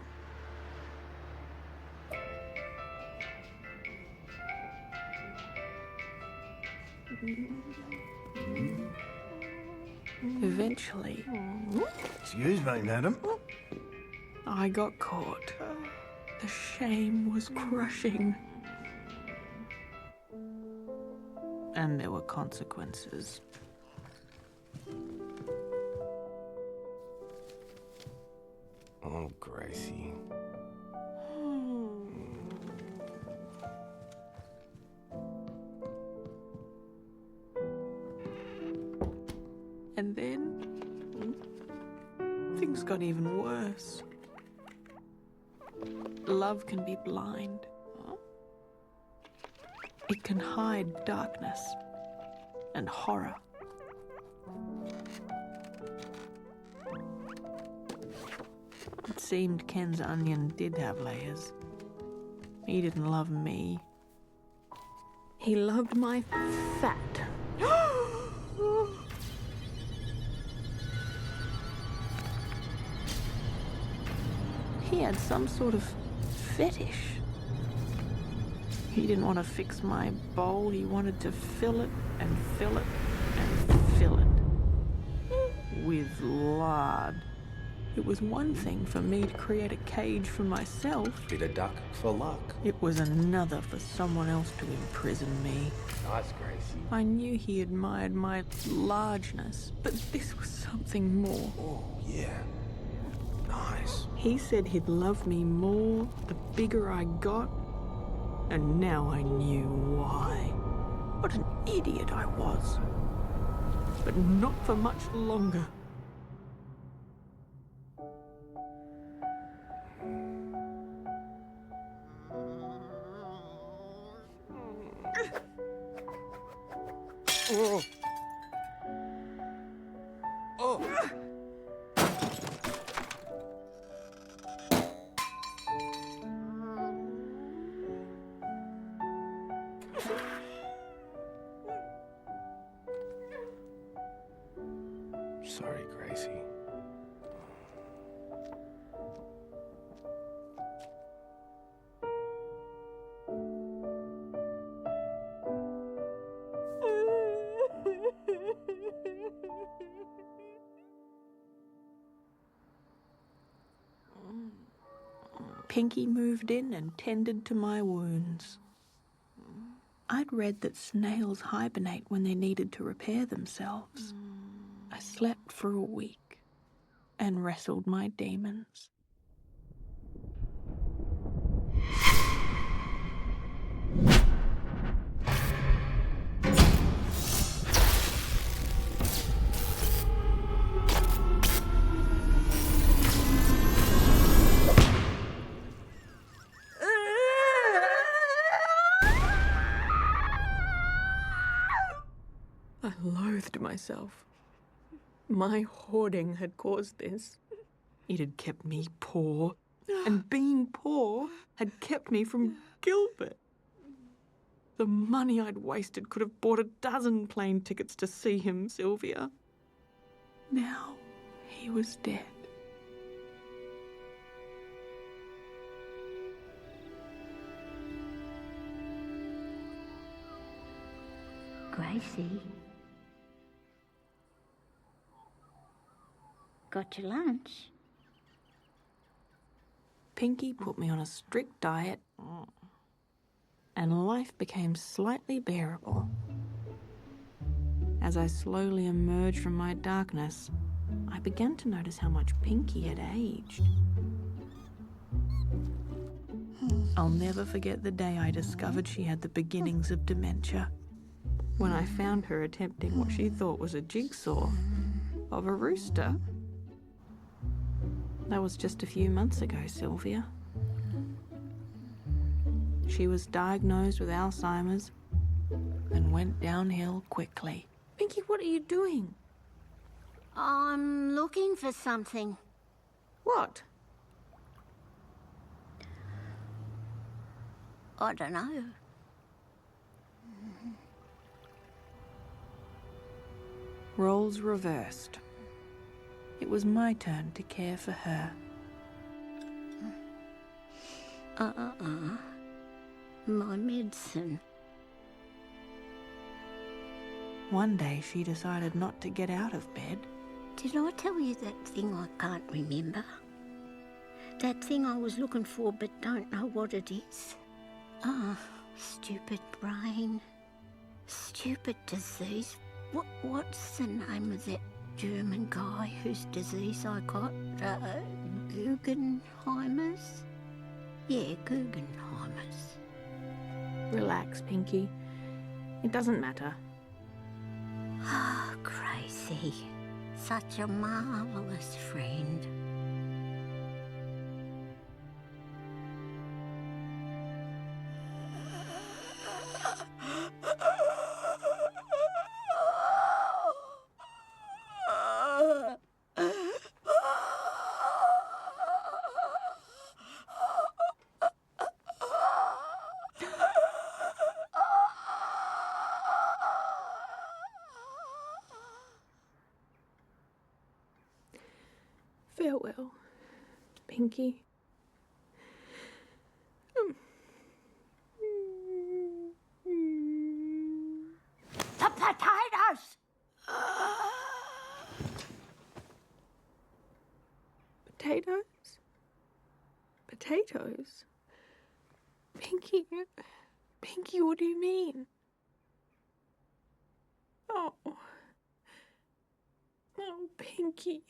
Eventually... Excuse me, madam. I got caught. The shame was crushing. And there were consequences. Oh, Gracie. And then things got even worse. Love can be blind. It can hide darkness and horror. It seemed Ken's onion did have layers. He didn't love me. He loved my fat. He had some sort of fetish. He didn't want to fix my bowl. He wanted to fill it and fill it and fill it with lard. It was one thing for me to create a cage for myself. Bit of duck for luck. It was another for someone else to imprison me. Nice, Gracie. I knew he admired my largeness, but this was something more. Oh, yeah. Nice. He said he'd love me more the bigger I got, and now I knew why. What an idiot I was. But not for much longer. Oh. Oh. Sorry, Gracie. Pinky moved in and tended to my wounds. I'd read that snails hibernate when they needed to repair themselves. I slept for a week and wrestled my demons. I loathed myself. My hoarding had caused this. It had kept me poor, and being poor had kept me from Gilbert. The money I'd wasted could have bought 12 plane tickets to see him, Sylvia. Now he was dead. Gracie. Got your lunch? Pinky put me on a strict diet, and life became slightly bearable. As I slowly emerged from my darkness, I began to notice how much Pinky had aged. I'll never forget the day I discovered she had the beginnings of dementia, when I found her attempting what she thought was a jigsaw of a rooster. That was just a few months ago, Sylvia. She was diagnosed with Alzheimer's and went downhill quickly. Pinky, what are you doing? I'm looking for something. What? I don't know. Roles reversed. It was my turn to care for her. My medicine. One day she decided not to get out of bed. Did I tell you that thing I can't remember? That thing I was looking for but don't know what it is? Stupid brain. Stupid disease. What's the name of that German guy whose disease I got? Guggenheimers? Yeah, Guggenheimers. Relax, Pinky. It doesn't matter. Ah, Gracie. Such a marvellous friend. Farewell, Pinky. The potatoes! Potatoes? Potatoes? Pinky? Pinky, what do you mean? Oh. Oh, Pinky.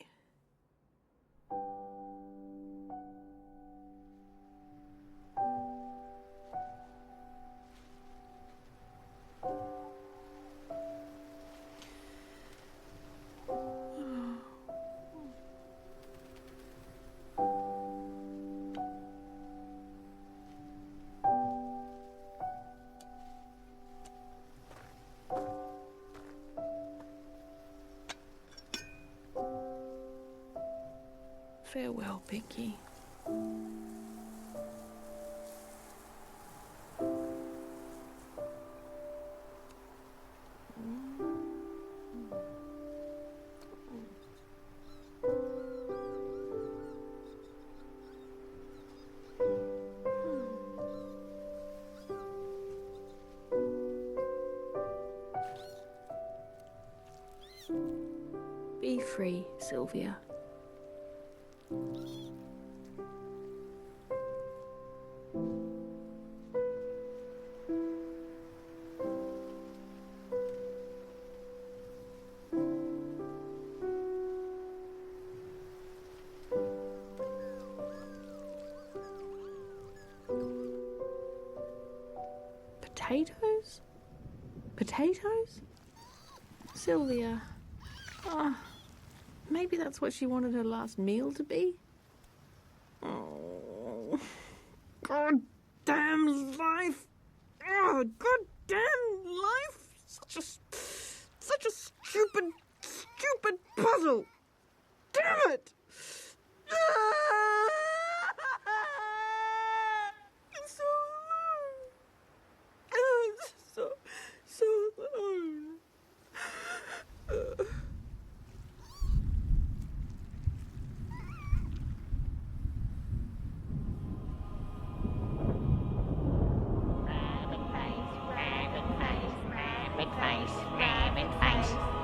Farewell, Pinky. Be free, Sylvia. potatoes? Potatoes? Sylvia. Oh, maybe that's what she wanted her last meal to be? Oh, God damn life! Oh, God damn life! Such a stupid puzzle! Damn it! It's so alone. So alone.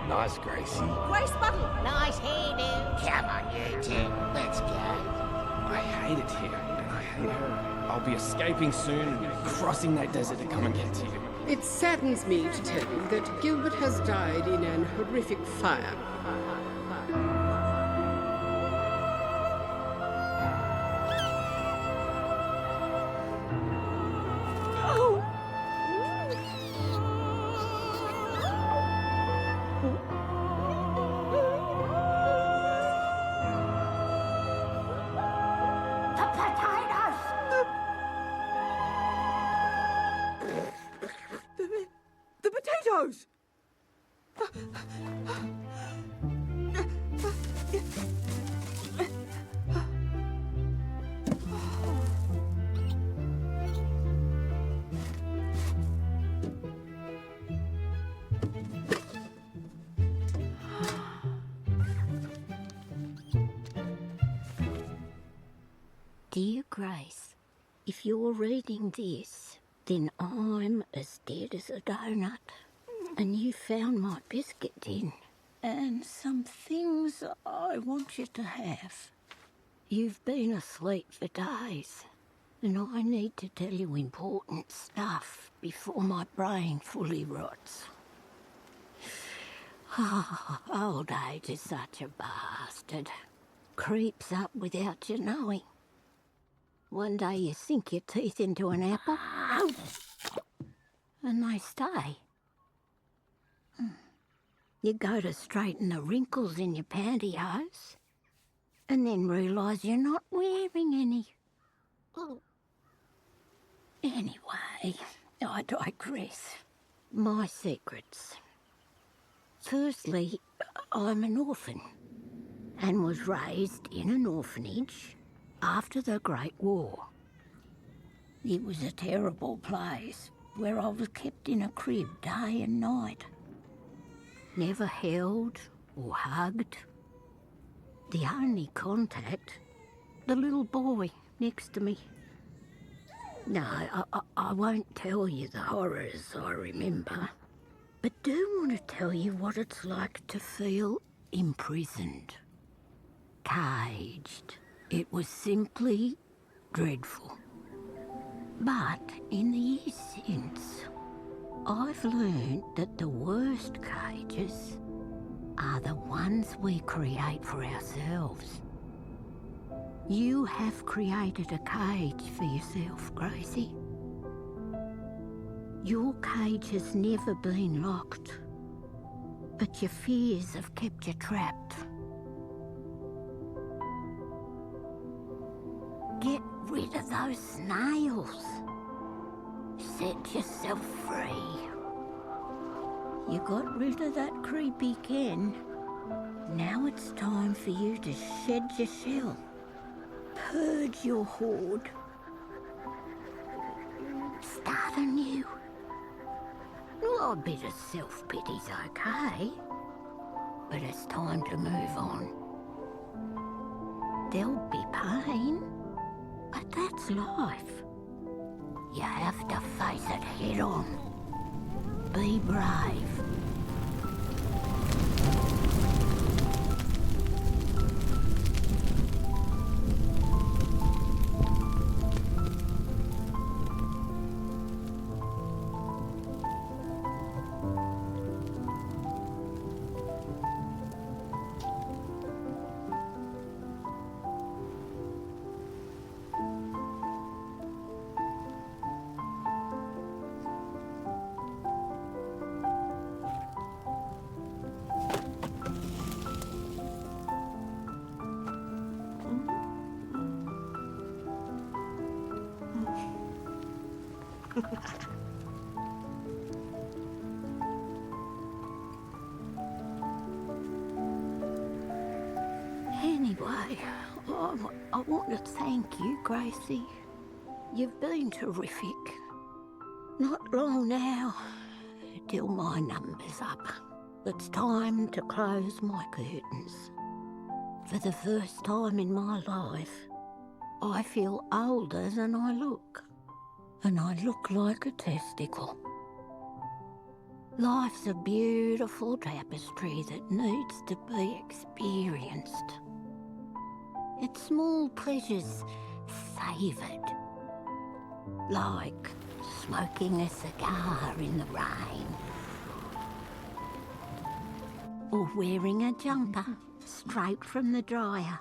Nice, Gracie. Grace Buttle. Nice hairdo. Come on, you two. Let's go. I hate it here, and I hate her. I'll be escaping soon and crossing that desert to come and get to you. It saddens me to tell you that Gilbert has died in an horrific fire. The potatoes! Dear Grace, if you're reading this, then I'm as dead as a donut. And you found my biscuit tin. And some things I want you to have. You've been asleep for days, and I need to tell you important stuff before my brain fully rots. Oh, old age is such a bastard. Creeps up without you knowing. One day you sink your teeth into an apple, and they stay. You go to straighten the wrinkles in your pantyhose, and then realise you're not wearing any. Anyway, I digress. My secrets. Firstly, I'm an orphan, and was raised in an orphanage after the Great War. It was a terrible place where I was kept in a crib day and night. Never held or hugged. The only contact, the little boy next to me. No, I won't tell you the horrors I remember, but do want to tell you what it's like to feel imprisoned, caged. It was simply dreadful. But in the years since, I've learned that the worst cages are the ones we create for ourselves. You have created a cage for yourself, Gracie. Your cage has never been locked, but your fears have kept you trapped. Get rid of those snails. Set yourself free. You got rid of that creepy Ken. Now it's time for you to shed your shell. Purge your hoard. Start anew. Well, a bit of self-pity's okay, but it's time to move on. There'll be pain, but that's life. You have to face it head on. Be brave. Anyway, I want to thank you, Gracie. You've been terrific. Not long now, till my number's up. It's time to close my curtains. For the first time in my life, I feel older than I look. And I look like a testicle. Life's a beautiful tapestry that needs to be experienced. It's small pleasures savoured. Like smoking a cigar in the rain. Or wearing a jumper straight from the dryer.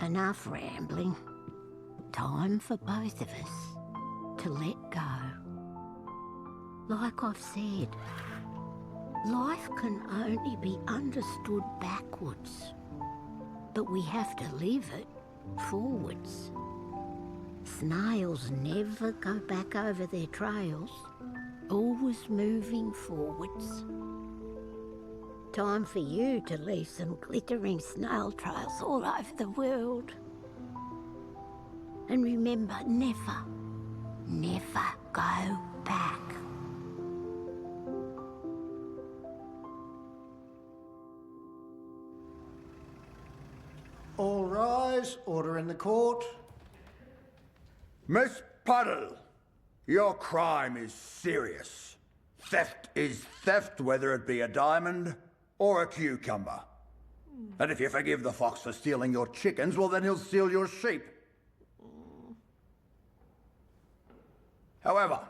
Enough rambling. Time for both of us to let go. Like I've said, life can only be understood backwards, but we have to live it forwards. Snails never go back over their trails, always moving forwards. Time for you to leave some glittering snail trails all over the world. And remember, never, never go back. All rise. Order in the court. Miss Puddle, your crime is serious. Theft is theft, whether it be a diamond or a cucumber. And if you forgive the fox for stealing your chickens, well, then he'll steal your sheep. However,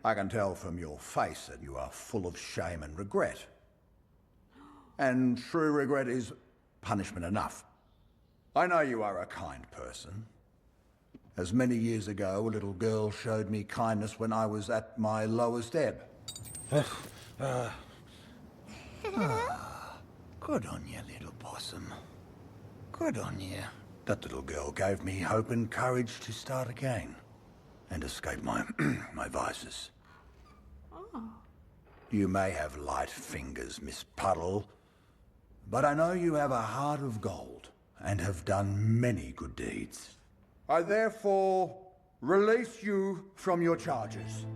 I can tell from your face that you are full of shame and regret. And true regret is punishment enough. I know you are a kind person. As many years ago, a little girl showed me kindness when I was at my lowest ebb. Good on you, little possum. Good on you. That little girl gave me hope and courage to start again and escape my my vices. Oh. You may have light fingers, Miss Puddle, but I know you have a heart of gold and have done many good deeds. I therefore release you from your charges.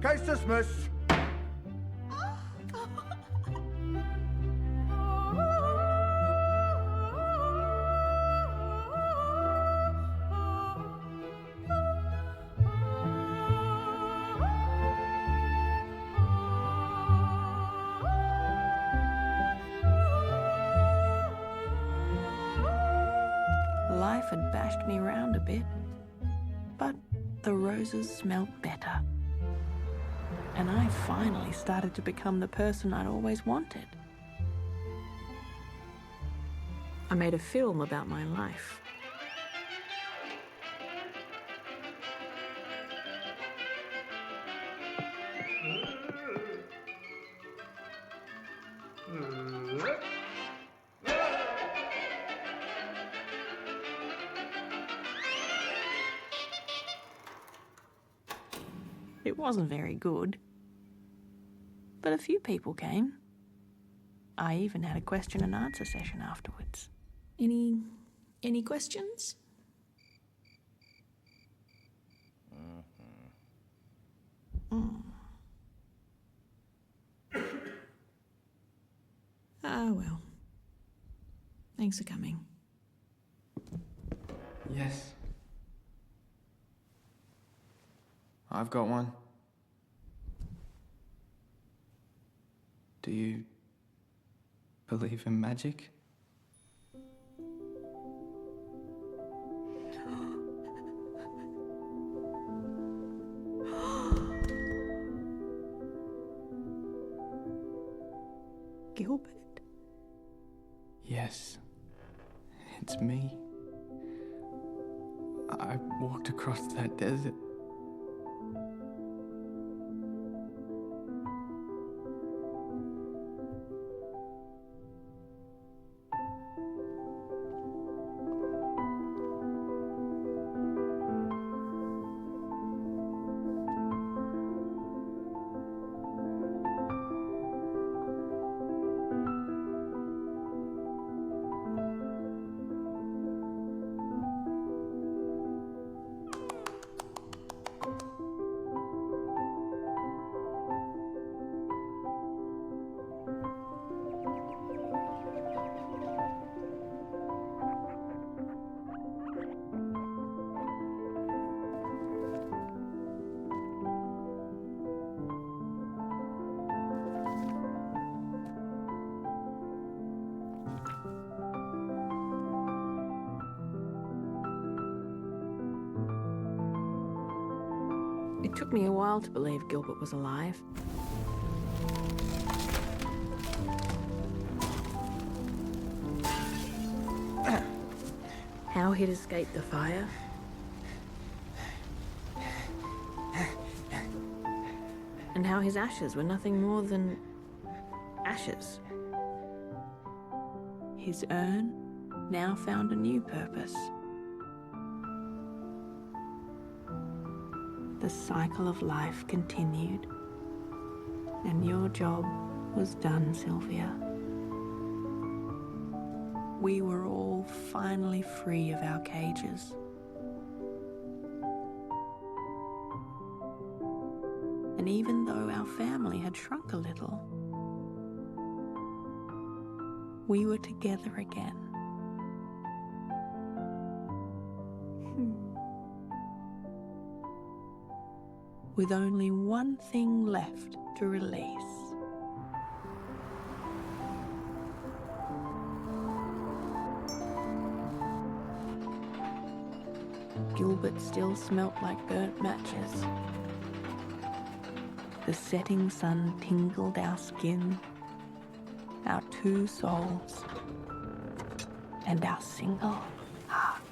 Case dismissed. Life had bashed me round a bit, but the roses smelled better. And I finally started to become the person I'd always wanted. I made a film about my life. It wasn't very good, but a few people came. I even had a question and answer session afterwards. Any questions? Ah, well. Thanks for coming. Yes. I've got one. Do you believe in magic? Gilbert? Yes. It's me. I walked across that desert. took me a while to believe Gilbert was alive. How he'd escaped the fire. And how his ashes were nothing more than ashes. His urn now found a new purpose. The cycle of life continued, and your job was done, Sylvia. We were all finally free of our cages. And even though our family had shrunk a little, we were together again. With only one thing left to release. Gilbert still smelt like burnt matches. The setting sun tingled our skin, our two souls, and our single heart.